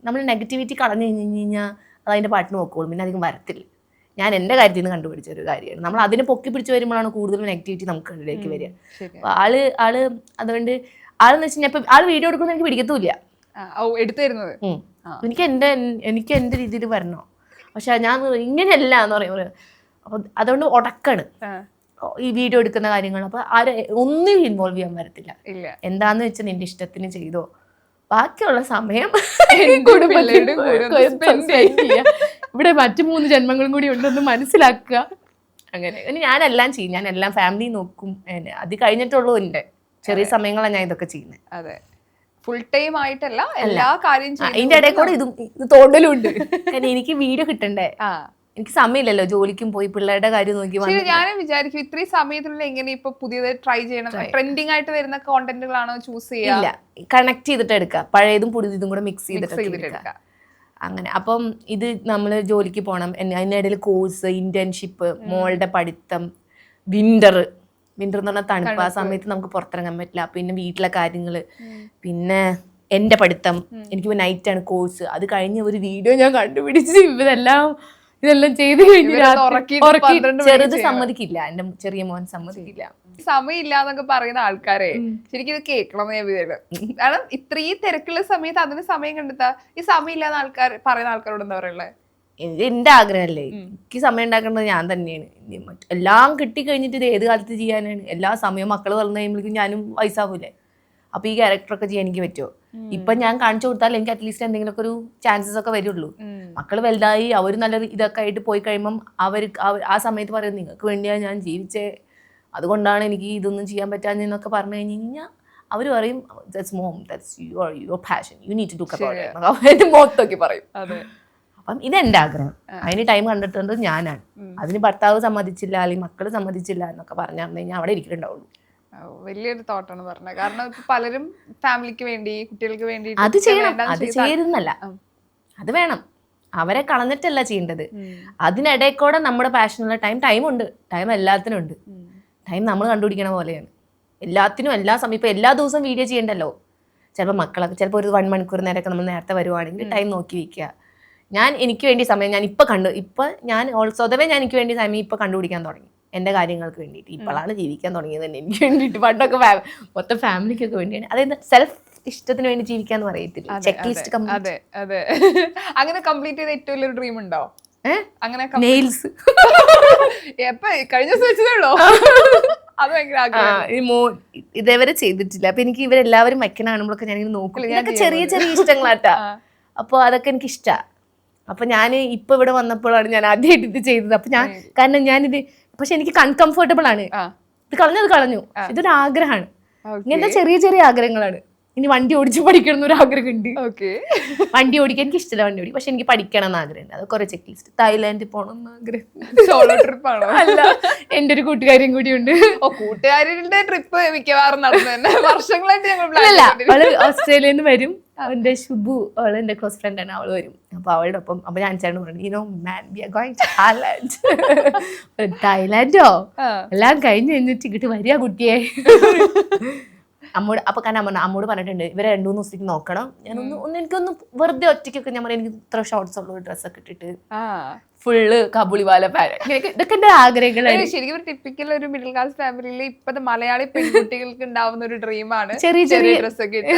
നമ്മൾ നെഗറ്റിവിറ്റി കളഞ്ഞു കഴിഞ്ഞ് കഴിഞ്ഞാൽ അത് അതിൻ്റെ പാട്ടിന് നോക്കോളും. പിന്നെ അധികം വരത്തില്ല. ഞാൻ എൻ്റെ കാര്യത്തിൽ നിന്ന് കണ്ടുപിടിച്ച ഒരു കാര്യമാണ്. നമ്മൾ അതിനെ പൊക്കി പിടിച്ച് വരുമ്പോഴാണ് കൂടുതൽ നെഗറ്റിവിറ്റി നമുക്ക് ഇതിലേക്ക് വരിക. അപ്പോൾ ആള് അതുകൊണ്ട് ആളെന്ന് വെച്ച് കഴിഞ്ഞാൽ ഇപ്പം ആള് വീഡിയോ എടുക്കുന്നത് എനിക്ക് പിടിക്കത്തുമില്ല. എനിക്ക് എൻ്റെ രീതിയിൽ വരണോ. പക്ഷെ ഞാൻ ഇങ്ങനെയല്ല എന്ന് പറയുന്നത്. അപ്പോൾ അതുകൊണ്ട് ഉടക്കാണ് ഈ വീഡിയോ എടുക്കുന്ന കാര്യങ്ങൾ. അപ്പോൾ ഒന്നും ഇൻവോൾവ് ചെയ്യാൻ വരത്തില്ല. എന്താന്ന് വെച്ചാൽ നിന്റെ ഇഷ്ടത്തിന് ചെയ്തോ. ബാക്കിയുള്ള സമയം ഇവിടെ മറ്റു 3 ജന്മങ്ങളും കൂടി ഉണ്ടെന്ന് മനസ്സിലാക്കുക. അങ്ങനെ ഞാനെല്ലാം ചെയ്യും. ഞാൻ എല്ലാം ഫാമിലി നോക്കും. അത് കഴിഞ്ഞിട്ടുള്ളൂ എൻ്റെ ചെറിയ സമയങ്ങളാണ് ഞാൻ ഇതൊക്കെ ചെയ്യുന്നത്. അതെ, ഫുൾ ടൈം ആയിട്ടല്ല, എല്ലാ കാര്യം അതിന്റെ ഇടയിൽ കൂടെ ഇത് തോണ്ടലും ഉണ്ട്. കാരണം എനിക്ക് വീഡിയോ കിട്ടണ്ടേ. എനിക്ക് സമയമില്ലല്ലോ, ജോലിക്കും പോയി പിള്ളേരുടെ കാര്യം നോക്കി ശരി, ഞാനും വിചാരിക്കും ഇത്രയും സമയത്തിനുള്ളിൽ എങ്ങനെ ഇപ്പൊ പുതിയത് ട്രൈ ചെയ്യണം, ട്രെൻഡിങ് ആയിട്ട് വരുന്ന കോണ്ടന്റുകളാണോ ചൂസ് ചെയ്യുക? ഇല്ല, കണക്ട് ചെയ്തിട്ട് എടുക്കുക, പഴയതും പുതിയതും കൂടെ മിക്സ് ചെയ്തിട്ട് എടുക്കുക. അങ്ങനെ. അപ്പം ഇത് നമ്മൾ ജോലിക്ക് പോകണം, അതിനിടയിൽ കോഴ്സ്, ഇന്റേൺഷിപ്പ്, മോളുടെ പഠിത്തം, വിന്റർ എന്ന് പറഞ്ഞാൽ തണുപ്പ്, ആ സമയത്ത് നമുക്ക് പുറത്തിറങ്ങാൻ പറ്റില്ല. പിന്നെ വീട്ടിലെ കാര്യങ്ങള്, പിന്നെ എൻ്റെ പഠിത്തം, എനിക്ക് നൈറ്റാണ് കോഴ്സ്. അത് കഴിഞ്ഞ് ഒരു വീഡിയോ ഞാൻ കണ്ടുപിടിച്ച് ഇതെല്ലാം ചെയ്ത് കഴിഞ്ഞ് ചെറുത് സമ്മതിക്കില്ല, എൻ്റെ ചെറിയ മോൻ സമ്മതിക്കില്ല. സമയമില്ലാന്നൊക്കെ പറയുന്ന ആൾക്കാരെ ശരിക്കും ഇത് കേൾക്കണം ഞാൻ വിചാരിക്കും. കാരണം ഇത്രയും തിരക്കുള്ള സമയത്ത് അതിന് സമയം കണ്ടെത്താ, ഈ സമയമില്ലാന്ന് പറയുന്ന ആൾക്കാരോട് എന്താ പറയുള്ളത്? എന്റെ ആഗ്രഹമല്ലേ, എനിക്ക് സമയം ഉണ്ടാക്കേണ്ടത് ഞാൻ തന്നെയാണ്. എല്ലാം കിട്ടിക്കഴിഞ്ഞിട്ട് ഇത് ഏത് കാലത്ത് ചെയ്യാനാണ്? എല്ലാ സമയവും മക്കൾ വളർന്നു കഴിയുമ്പോഴേക്കും ഞാനും വയസ്സാവൂലേ. അപ്പൊ ഈ ക്യാരക്ടറൊക്കെ ചെയ്യാൻ എനിക്ക് പറ്റുമോ? ഇപ്പൊ ഞാൻ കാണിച്ചു കൊടുത്താൽ എനിക്ക് അറ്റ്ലീസ്റ്റ് എന്തെങ്കിലുമൊക്കെ ഒരു ചാൻസസ് ഒക്കെ വരുള്ളൂ. മക്കൾ വലുതായി അവർ നല്ല ഇതൊക്കെ ആയിട്ട് പോയി കഴിയുമ്പം ആ സമയത്ത് പറയും നിങ്ങൾക്ക് വേണ്ടിയാണ് ഞാൻ ജീവിച്ചേ, അതുകൊണ്ടാണ് എനിക്ക് ഇതൊന്നും ചെയ്യാൻ പറ്റാഞ്ഞെന്നൊക്കെ പറഞ്ഞു കഴിഞ്ഞ് കഴിഞ്ഞാൽ അവർ പറയും that's mom, that's your passion, you need to do about it. മൊത്തമൊക്കെ പറയും. അപ്പം ഇതെന്റെ ആഗ്രഹം, അതിന് ടൈം കണ്ടെത്തേണ്ടത് ഞാനാണ്. അതിന് ഭർത്താവ് സമ്മതിച്ചില്ല അല്ലെങ്കിൽ മക്കള് സമ്മതിച്ചില്ല എന്നൊക്കെ പറഞ്ഞു കഴിഞ്ഞാൽ അവിടെ ഇരിക്കുന്നുണ്ടാവുള്ളൂ. വലിയൊരു തോട്ടാണ് പറഞ്ഞത്. കാരണം ഇപ്പൊ പലരും ഫാമിലിക്ക് വേണ്ടി, കുട്ടികൾക്ക് വേണ്ടി അത് ചെയ്യണം, അത് ചെയ്യുന്നല്ല, അത് വേണം. അവരെ കളഞ്ഞിട്ടല്ല ചെയ്യേണ്ടത്. അതിനിടയ്ക്കൂടെ നമ്മുടെ പാഷനുള്ള ടൈം ഉണ്ട്, ടൈം എല്ലാത്തിനും ഉണ്ട്. ടൈം നമ്മൾ കണ്ടുപിടിക്കണ പോലെയാണ് എല്ലാത്തിനും. എല്ലാ സമയം ഇപ്പൊ എല്ലാ ദിവസവും വീഡിയോ ചെയ്യണ്ടല്ലോ. ചിലപ്പോൾ മക്കളൊക്കെ ചിലപ്പോൾ ഒരു 1 മണിക്കൂർ നേരമൊക്കെ നമ്മൾ നേരത്തെ വരുവാണെങ്കിൽ ടൈം നോക്കി വെക്കുക. ഞാൻ എനിക്ക് വേണ്ടി സമയം ഞാൻ ഞാൻ സ്വതവേ ഞാൻ എനിക്ക് വേണ്ടി സമയം ഇപ്പൊ കണ്ടുപിടിക്കാൻ തുടങ്ങി, എൻ്റെ കാര്യങ്ങൾക്ക് വേണ്ടിയിട്ട്. ഇപ്പോഴാണ് ജീവിക്കാൻ തുടങ്ങിയത് തന്നെ എനിക്ക് വേണ്ടിയിട്ട്. പണ്ടൊക്കെ മൊത്തം ഫാമിലിക്കൊക്കെ വേണ്ടിയാണ്. അതായത് സെൽഫ് ഇഷ്ടത്തിന് വേണ്ടി ജീവിക്കാന്ന് പറയത്തില്ല, ചെക്ക് ലിസ്റ്റ്. അതെ അതെ. അങ്ങനെ കംപ്ലീറ്റ് ചെയ്ത ഏറ്റവും വലിയൊരു ഡ്രീം ഉണ്ടോ? അങ്ങനെ നെയിൽസ് എപ്പ കഴിഞ്ഞ ദിവസം വെച്ചതേ ഉള്ളോ? അത് ഭയങ്കര ആഗ്രഹം. ഇതേവരെ ചെയ്തിട്ടില്ല. അപ്പൊ എനിക്ക് ഇവരെല്ലാവരും വയ്ക്കണ കാണുമ്പോഴൊക്കെ ഞാനിങ്ങനെ നോക്കും. ഇതൊക്കെ ചെറിയ ചെറിയ ഇഷ്ടങ്ങളാട്ടാ. അപ്പൊ അതൊക്കെ എനിക്ക് ഇഷ്ടമാണ്. അപ്പൊ ഞാൻ ഇപ്പൊ ഇവിടെ വന്നപ്പോഴാണ് ഞാൻ ആദ്യമായിട്ട് ഇത് ചെയ്തത്. അപ്പൊ കാരണം ഞാനിത് പക്ഷെ എനിക്ക് അൺകംഫർട്ടബിൾ ആണ്. ഇത് കളഞ്ഞു. ഇതൊരു ആഗ്രഹമാണ്. ഇങ്ങനത്തെ ചെറിയ ചെറിയ ആഗ്രഹങ്ങളാണ്. ഇനി വണ്ടി ഓടിച്ച് പഠിക്കണം എന്നൊരു ആഗ്രഹമുണ്ട്. വണ്ടി ഓടിക്കാൻ എനിക്ക് ഇഷ്ടമല്ല വണ്ടി ഓടി, പക്ഷെ എനിക്ക് പഠിക്കണം എന്ന് ആഗ്രഹമുണ്ട്. അത് കുറെ ചെക്ക് ലിസ്റ്റ്. തായ്ലാൻഡിൽ പോകണം എന്ന് ആഗ്രഹം. സോളോ ട്രിപ്പ് ആണോ? അല്ല, എൻ്റെ ഒരു കൂട്ടുകാരിയും കൂടി ഉണ്ട്. കൂട്ടുകാരുടെ ട്രിപ്പ് മിക്കവാറും നടന്നു തന്നെ വർഷങ്ങളായിട്ട് ഞങ്ങൾ. അവള് ഓസ്ട്രേലിയയിൽ നിന്ന് വരും. അവന്റെ ശുഭു, അവള് എന്റെ ക്ലോസ് ഫ്രണ്ട് ആണ്, അവള് വരും. അപ്പൊ അവളുടെ ഒപ്പം അപ്പൊ ഞാൻ ചേട്ടൻ പറഞ്ഞു തായ്ലാൻഡോ എല്ലാം കഴിഞ്ഞ് കഴിഞ്ഞിട്ട് ഇങ്ങോട്ട് വരിക കുട്ടിയെ. അമ്മോട് അപ്പൊ കാരണം അമ്മോട് പറഞ്ഞിട്ടുണ്ട് ഇവരെ 2-3 ദിവസത്തേക്ക് നോക്കണം. ഞാനൊന്ന് എനിക്കൊന്ന് വെറുതെ ഒറ്റയ്ക്കൊക്കെ ഞാൻ പറയാം, എനിക്ക് ഇത്ര ഷോർട്സ് ഉള്ള ഡ്രസ്സൊക്കെ ഇട്ടിട്ട് ഫുള്ള് കബുളിവാല ഇതൊക്കെ എന്റെ ആഗ്രഹങ്ങളാണ്. ശരിക്കും ടിപ്പിക്കൽ ഒരു മിഡിൽ ക്ലാസ് ഫാമിലിയിൽ ഇപ്പത്തെ മലയാളി പെൺകുട്ടികൾക്ക് ഉണ്ടാവുന്ന ഒരു ഡ്രീമാണ് ചെറിയ ചെറിയ ഡ്രസ്സൊക്കെ ഇട്ട്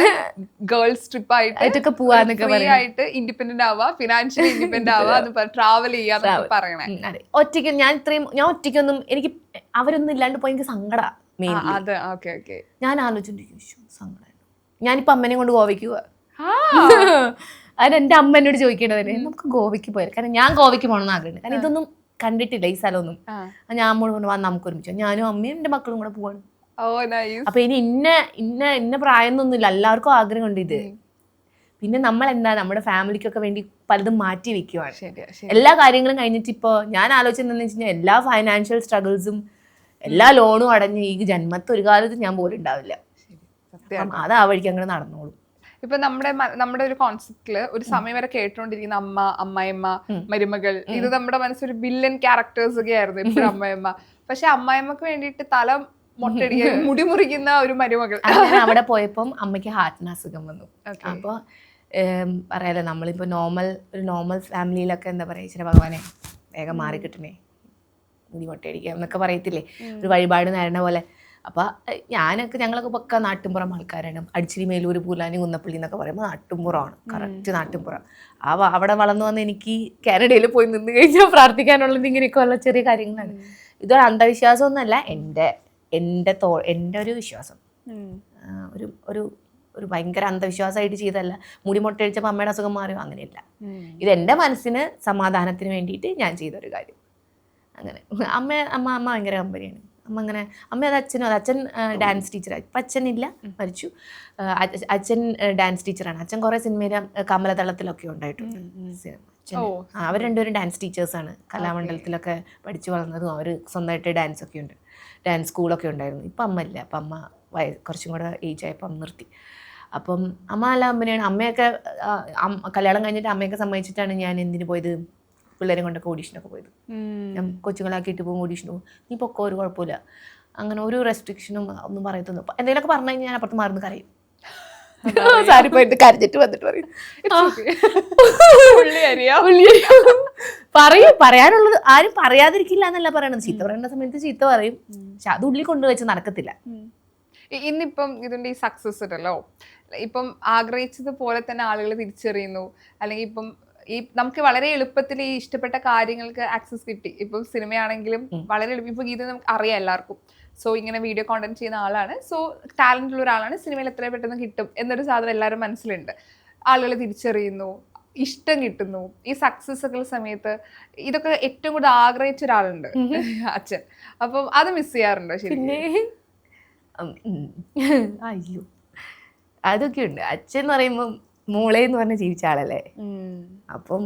ഗേൾസ് ട്രിപ്പ് ആയിട്ടൊക്കെ പോവാന്നൊക്കെ ആയിട്ട് ഇൻഡിപെൻഡന്റ് ആവുക, ഫിനാൻഷ്യലി ഇൻഡിപെൻഡന്റ് ആവുക, ട്രാവൽ ചെയ്യാന്നൊക്കെ പറയണേ. ഒറ്റയ്ക്ക് ഞാൻ ഒറ്റയ്ക്കൊന്നും എനിക്ക് അവരൊന്നും ഇല്ലാണ്ട് പോയി എനിക്ക് സങ്കട. ഞാൻ ആലോചിച്ചിരിക്കും സങ്കടം. ഞാനിപ്പോ അമ്മനെ കൊണ്ട് ഗോവയ്ക്ക് പോവാ. അത് എന്റെ അമ്മ എന്നോട് ചോദിക്കേണ്ടതല്ലേ നമുക്ക് ഗോവയ്ക്ക് പോയാൽ, കാരണം ഞാൻ ഗോവയ്ക്ക് പോകണമെന്ന് ആഗ്രഹമുണ്ട്. കാരണം ഇതൊന്നും കണ്ടിട്ടില്ല ഈ സ്ഥലമൊന്നും. ഞാൻ അമ്മോട് കൊണ്ട് വന്ന് നമുക്ക് ഒരുമിച്ച് ഞാനും അമ്മയും എന്റെ മക്കളും കൂടെ പോവാണ്. അപ്പൊ ഇനി ഇന്ന പ്രായം ഒന്നുമില്ല, എല്ലാവർക്കും ആഗ്രഹമുണ്ട് ഇത്. പിന്നെ നമ്മൾ എന്താ നമ്മുടെ ഫാമിലിക്കൊക്കെ വേണ്ടി പലതും മാറ്റി വെക്കുവാണ്. എല്ലാ കാര്യങ്ങളും കഴിഞ്ഞിട്ട് ഇപ്പൊ ഞാൻ ആലോചിച്ചെന്താന്ന് വെച്ച് കഴിഞ്ഞാൽ എല്ലാ ഫൈനാൻഷ്യൽ സ്ട്രഗിൾസും എല്ലാ ലോണും അടഞ്ഞ് ഈ ജന്മത്ത് ഒരു കാലത്ത് ഞാൻ പോലും ഉണ്ടാവില്ല. അത് ആ വഴിക്ക് അങ്ങനെ നടന്നോളും. ഇപ്പൊ നമ്മുടെ ഒരു കോൺസെപ്റ്റില് ഒരു സമയം വരെ കേട്ടോണ്ടിരിക്കുന്ന അമ്മ, അമ്മായിമ്മ, മരുമകൾ, ഇത് നമ്മുടെ മനസ്സൊരു വില്ലൻ ക്യാരക്ടേഴ്സ് ഒക്കെ ആയിരുന്നു ഇപ്പൊ അമ്മായിമ്മ. പക്ഷെ അമ്മായിമ്മക്ക് വേണ്ടിയിട്ട് തല മൊട്ടടിക്കുക, മുടി മുറിക്കുന്ന ഒരു മരുമകൾ. അവിടെ പോയപ്പം അമ്മയ്ക്ക് ഹാർട്ടിന് അസുഖം വന്നു. അപ്പൊ പറയാലോ നമ്മളിപ്പോ ഒരു നോർമൽ ഫാമിലിയിലൊക്കെ എന്താ പറയാ, ഇച്ചിരി ഭഗവാനെ വേഗം മാറി കിട്ടണേ, മുടി മൊട്ടയടിക്കാം എന്നൊക്കെ പറയത്തില്ലേ, ഒരു വഴിപാട് നേരണ പോലെ. അപ്പൊ ഞങ്ങളൊക്കെ പക്ക നാട്ടിൻപുറം ആൾക്കാരാണ്. അടിച്ചിരി, മേലൂർ, പൂലാനി, കുന്നപ്പള്ളി എന്നൊക്കെ പറയുമ്പോൾ നാട്ടിൻപുറമാണ്, കറക്റ്റ് നാട്ടിൻപുറം. അവിടെ വളർന്നു വന്ന് എനിക്ക് കാനഡയിൽ പോയി നിന്ന് കഴിഞ്ഞാൽ പ്രാർത്ഥിക്കാനുള്ളത് ഇങ്ങനെയൊക്കെ ഉള്ള ചെറിയ കാര്യങ്ങളാണ്. ഇതൊരു അന്ധവിശ്വാസമൊന്നുമല്ല, എൻ്റെ ഒരു വിശ്വാസം. ഒരു ഭയങ്കര അന്ധവിശ്വാസമായിട്ട് ചെയ്തതല്ല. മുടി മൊട്ടയടിച്ചപ്പോൾ അമ്മയുടെ അസുഖം മാറിയോ, അങ്ങനെയല്ല. ഇതെൻ്റെ മനസ്സിന് സമാധാനത്തിന് വേണ്ടിയിട്ട് ഞാൻ ചെയ്തൊരു കാര്യം. അങ്ങനെ അമ്മ ഭയങ്കര കമ്പനിയാണ്. അച്ഛൻ ഡാൻസ് ടീച്ചറായി. ഇപ്പം അച്ഛനില്ല, മരിച്ചു. അച്ഛൻ ഡാൻസ് ടീച്ചറാണ്. അച്ഛൻ കുറേ സിനിമയിലും കമലതളത്തിലൊക്കെ ഉണ്ടായിട്ടുണ്ട്. അവർ രണ്ടുപേരും ഡാൻസ് ടീച്ചേഴ്സാണ്. കലാമണ്ഡലത്തിലൊക്കെ പഠിച്ചു വളർന്നതും അവർ സ്വന്തമായിട്ട് ഡാൻസൊക്കെ ഉണ്ട്, ഡാൻസ് സ്കൂളൊക്കെ ഉണ്ടായിരുന്നു. ഇപ്പം അമ്മ ഇല്ല. അപ്പം അമ്മ കുറച്ചും കൂടെ ഏജ് ആയപ്പോൾ അമ്മ നിർത്തി. അപ്പം അമ്മ നല്ല അമ്മനെയാണ്. അമ്മയൊക്കെ കല്യാണം കഴിഞ്ഞിട്ട് അമ്മയൊക്കെ സമ്മതിച്ചിട്ടാണ് ഞാൻ എന്തിനു പോയത്, പിള്ളേരെ കൊണ്ടൊക്കെ ഓഡീഷനൊക്കെ പോയത്. ഞാൻ കൊച്ചുങ്ങളാക്കിയിട്ട് പോകും, ഓഡീഷന് പോകും, നീ പൊക്കോ, ഒരു കുഴപ്പമില്ല, അങ്ങനെ ഒരു റെസ്ട്രിക്ഷനും ഒന്നും പറയത്തൊന്നും. എന്തെങ്കിലുമൊക്കെ പറഞ്ഞു കഴിഞ്ഞാൽ ഞാൻ അപ്പുറത്ത് മാറുന്ന കരയും. സാരി പോയിട്ട് കരഞ്ഞിട്ട് വന്നിട്ട് പറയും, പറയും. പറയാനുള്ളത് ആരും പറയാതിരിക്കില്ല എന്നല്ല പറയണത്. ചീത്ത പറയേണ്ട സമയത്ത് ചീത്ത പറയും, പക്ഷെ അത് ഉള്ളിൽ കൊണ്ടുവച്ച് നടക്കത്തില്ല. ഇന്നിപ്പം ഇതിന്റെ ഈ സക്സസ് ഉണ്ടല്ലോ, ഇപ്പം ആഗ്രഹിച്ചതുപോലെ തന്നെ ആളുകൾ തിരിച്ചറിയുന്നു, അല്ലെങ്കിൽ ഇപ്പം ഈ നമുക്ക് വളരെ എളുപ്പത്തിൽ ഈ ഇഷ്ടപ്പെട്ട കാര്യങ്ങൾക്ക് ആക്സസ് കിട്ടി. ഇപ്പം സിനിമയാണെങ്കിലും വളരെ എളുപ്പം. ഇപ്പൊ ഗീത നമുക്ക് അറിയാം എല്ലാവർക്കും. സോ ഇങ്ങനെ വീഡിയോ കോണ്ടന്റ് ചെയ്യുന്ന ആളാണ്, സോ ടാലന്റ് ഉള്ള ഒരാളാണ്, സിനിമയിൽ എത്ര പെട്ടെന്ന് കിട്ടും എന്നൊരു സാധനം എല്ലാവരും മനസ്സിലുണ്ട്. ആളുകൾ തിരിച്ചറിയുന്നു, ഇഷ്ടം കിട്ടുന്നു. ഈ സക്സസ് ഒക്കെ സമയത്ത് ഇതൊക്കെ ഏറ്റവും കൂടുതൽ ആഗ്രഹിച്ച ഒരാളുണ്ട്, അച്ഛൻ. അപ്പം അത് മിസ് ചെയ്യാറുണ്ടോ? ശരി. അയ്യോ, അതൊക്കെ ഉണ്ട്. അച്ഛൻ എന്ന് പറയുമ്പോൾ മോളെ എന്ന് പറഞ്ഞ് ജീവിച്ച ആളല്ലേ. അപ്പം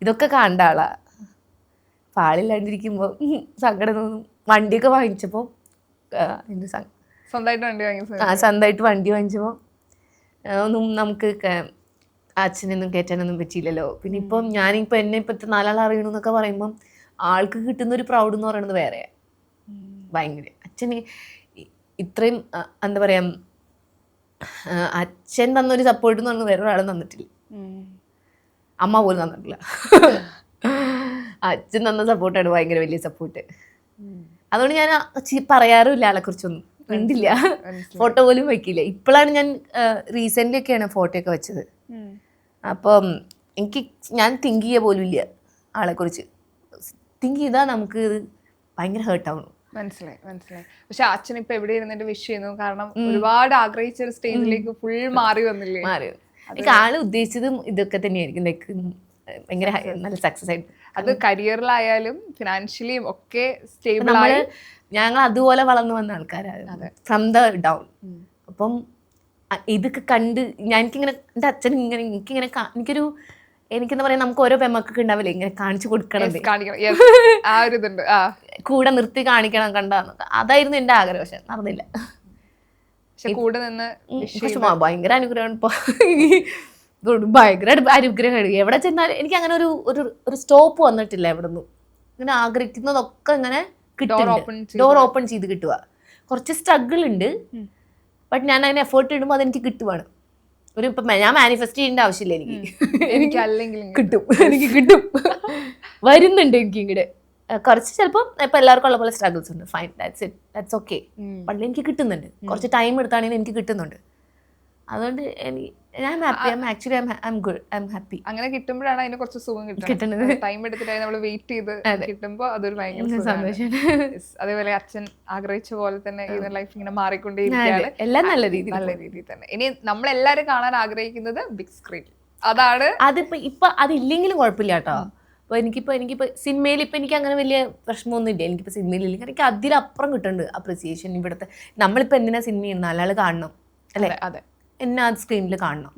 ഇതൊക്കെ കണ്ട ആളാ. പാളില്ലാണ്ടിരിക്കുമ്പോൾ സങ്കടം തോന്നും. വണ്ടിയൊക്കെ വാങ്ങിച്ചപ്പോൾ സ്വന്തമായിട്ട് വണ്ടി വാങ്ങിച്ചപ്പോൾ ഒന്നും നമുക്ക് അച്ഛനൊന്നും കയറ്റാനൊന്നും പറ്റിയില്ലല്ലോ. പിന്നെ ഇപ്പം ഞാനിപ്പോൾ എന്നെ ഇപ്പോഴത്തെ 4 ആൾ അറിയണമെന്നൊക്കെ പറയുമ്പം ആൾക്ക് കിട്ടുന്ന ഒരു പ്രൗഡ് എന്ന് പറയുന്നത് വേറെ ഭയങ്കര. അച്ഛന് ഇത്രയും എന്താ പറയാ, അച്ഛൻ തന്നൊരു സപ്പോർട്ട് എന്ന് പറഞ്ഞാൽ വേറെ ഒരാളും തന്നിട്ടില്ല. അമ്മ പോലും തന്നിട്ടില്ല. അച്ഛൻ തന്ന സപ്പോർട്ടാണ് ഭയങ്കര വലിയ സപ്പോർട്ട്. അതുകൊണ്ട് ഞാൻ പറയാറുമില്ല ആളെ കുറിച്ചൊന്നും, കണ്ടില്ല, ഫോട്ടോ പോലും വയ്ക്കില്ല. ഇപ്പോഴാണ് ഞാൻ റീസെൻ്റ് ഒക്കെയാണ് ഫോട്ടോ ഒക്കെ വെച്ചത്. അപ്പം ഞാൻ തിങ്ക് ചെയ്യുക പോലും ഇല്ല ആളെക്കുറിച്ച്. തിങ്ക് ചെയ്താൽ നമുക്ക് ഭയങ്കര ഹേർട്ടാവണം. മനസ്സിലായി. പക്ഷെ അച്ഛൻ ഇപ്പൊ എവിടെ ഇരുന്നിട്ട് വിഷ് ചെയ്യുന്നു, കാരണം ഒരുപാട് ആഗ്രഹിച്ച ഒരു സ്റ്റേജിലേക്ക് ഫുൾ മാറി വന്നില്ലേ. എനിക്ക് ആള് ഉദ്ദേശിച്ചതും ഇതൊക്കെ തന്നെയായിരിക്കും, ലൈക്ക് ഭയങ്കര നല്ല സക്സസ് ആയിട്ട്. അത് കരിയറിലായാലും ഫിനാൻഷ്യലിയും ഒക്കെ സ്റ്റേബിൾ ആയി. ഞങ്ങൾ അതുപോലെ വളർന്നു വന്ന ആൾക്കാരാണ്, ഫ്രം ദ ഡൗൺ. അപ്പം ഇതൊക്കെ കണ്ട് എനിക്കിങ്ങനെ എൻ്റെ അച്ഛൻ ഇങ്ങനെ എനിക്കെന്താ പറയാ, നമുക്ക് ഓരോ പെമ്മക്കൊക്കെ ഉണ്ടാവില്ലേ ഇങ്ങനെ കാണിച്ചു കൊടുക്കണം, കൂടെ നിർത്തി കാണിക്കണം കണ്ടാന്നൊക്കെ. അതായിരുന്നു എൻ്റെ ആഗ്രഹം. പക്ഷെ നടന്നില്ല. പക്ഷെ ഭയങ്കര അനുഗ്രഹമാണ് ഇപ്പൊ. ഭയങ്കര അനുഗ്രഹമാണ്. എവിടെ ചെന്നാലും എനിക്ക് അങ്ങനെ ഒരു സ്റ്റോപ്പ് വന്നിട്ടില്ല. എവിടെ നിന്നും ഇങ്ങനെ ആഗ്രഹിക്കുന്നതൊക്കെ ഇങ്ങനെ ഡോർ ഓപ്പൺ ചെയ്ത് കിട്ടുക. കുറച്ച് സ്ട്രഗിൾ ഉണ്ട്, ബട്ട് ഞാൻ അതിന് എഫേർട്ട് ഇടുമ്പോൾ അതെനിക്ക് കിട്ടുവാണ്. ഇപ്പം ഞാൻ മാനിഫെസ്റ്റ് ചെയ്യേണ്ട ആവശ്യമില്ല, എനിക്ക് കിട്ടും. വരുന്നുണ്ട് എനിക്ക് ഇങ്ങോട്ട് കുറച്ച്. ചിലപ്പോൾ ഇപ്പം എല്ലാവർക്കും ഉള്ള പോലെ സ്ട്രഗിൾസ് ഉണ്ട്, ഫൈൻ, ദാറ്റ്സ് ഓക്കെ. പക്ഷേ എനിക്ക് കിട്ടുന്നുണ്ട്, കുറച്ച് ടൈം എടുത്താണെങ്കിൽ എനിക്ക് കിട്ടുന്നുണ്ട്. അതുകൊണ്ട് അങ്ങനെ കിട്ടുമ്പോഴാണ് അതിന് കുറച്ച് സുഖം കിട്ടുന്നത്. ടൈം എടുത്തിട്ടായി നമ്മൾ വെയിറ്റ് ചെയ്ത് കിട്ടുമ്പോൾ അതൊരു ഭയങ്കര സന്തോഷം. അതേപോലെ അച്ഛൻ ആഗ്രഹിച്ച പോലെ തന്നെ ഈ ലൈഫ് ഇങ്ങനെ മാറിക്കൊണ്ടേയിരിക്കുകയാണ്, എല്ലാം നല്ല രീതിയിൽ തന്നെ. ഇനി നമ്മളെല്ലാരും കാണാൻ ആഗ്രഹിക്കുന്നത് ബിഗ് സ്ക്രീൻ. അതാണ് ഇപ്പൊ അതില്ലെങ്കിലും കുഴപ്പമില്ല കേട്ടോ. അപ്പോൾ എനിക്കിപ്പോൾ സിനിമയിൽ ഇപ്പം എനിക്ക് അങ്ങനെ വലിയ പ്രശ്നമൊന്നും ഇല്ല. എനിക്കിപ്പോൾ സിനിമയിൽ ഇല്ലെങ്കിൽ എനിക്ക് അതിലപ്പുറം കിട്ടുന്നുണ്ട് അപ്രിസിയേഷൻ. ഇവിടുത്തെ നമ്മളിപ്പോൾ എന്തിനാ സിനിമ ചെയ്യുന്നത്, നാലാൾ കാണണം അല്ലേ, അതെ, എന്നെ അത് സ്ക്രീനിൽ കാണണം.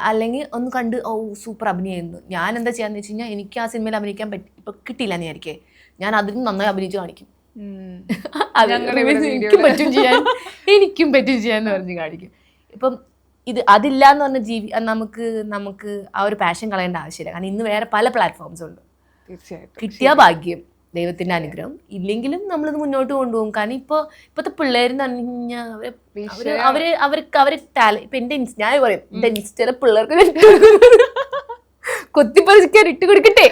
അല്ലെങ്കിൽ ഒന്ന് കണ്ട് ഓ സൂപ്പർ അഭിനയിക്കുന്നു. ഞാൻ എന്താ ചെയ്യാന്ന് വെച്ച് കഴിഞ്ഞാൽ എനിക്ക് ആ സിനിമയിൽ അഭിനയിക്കാൻ ഇപ്പം കിട്ടിയില്ല എന്ന് വിചാരിക്കേ, ഞാൻ അതിലും നന്നായി അഭിനയിച്ച് കാണിക്കും. എനിക്കും പറ്റും ചെയ്യാന്ന് പറഞ്ഞ് കാണിക്കും. ഇപ്പം അതില്ല എന്ന് പറഞ്ഞ നമുക്ക് ആ ഒരു പാഷൻ കളയേണ്ട ആവശ്യമില്ല. കാരണം ഇന്ന് വേറെ പല പ്ലാറ്റ്ഫോംസ് ഉണ്ട്. തീർച്ചയായിട്ടും കിട്ടിയ ഭാഗ്യം, ദൈവത്തിന്റെ അനുഗ്രഹം. ഇല്ലെങ്കിലും നമ്മളിത് മുന്നോട്ട് കൊണ്ടുപോകും. കാരണം ഇപ്പോഴത്തെ പിള്ളേരെന്ന് പറഞ്ഞു കഴിഞ്ഞാൽ അവര് ടാലന്റ്. ഇപ്പൊ ഞാൻ പറയും എന്റെ ഇൻസ്റ്റയിലെ പിള്ളേർക്ക് കൊത്തിപ്പറിക്കാൻ ഇട്ട് കൊടുക്കട്ടെ.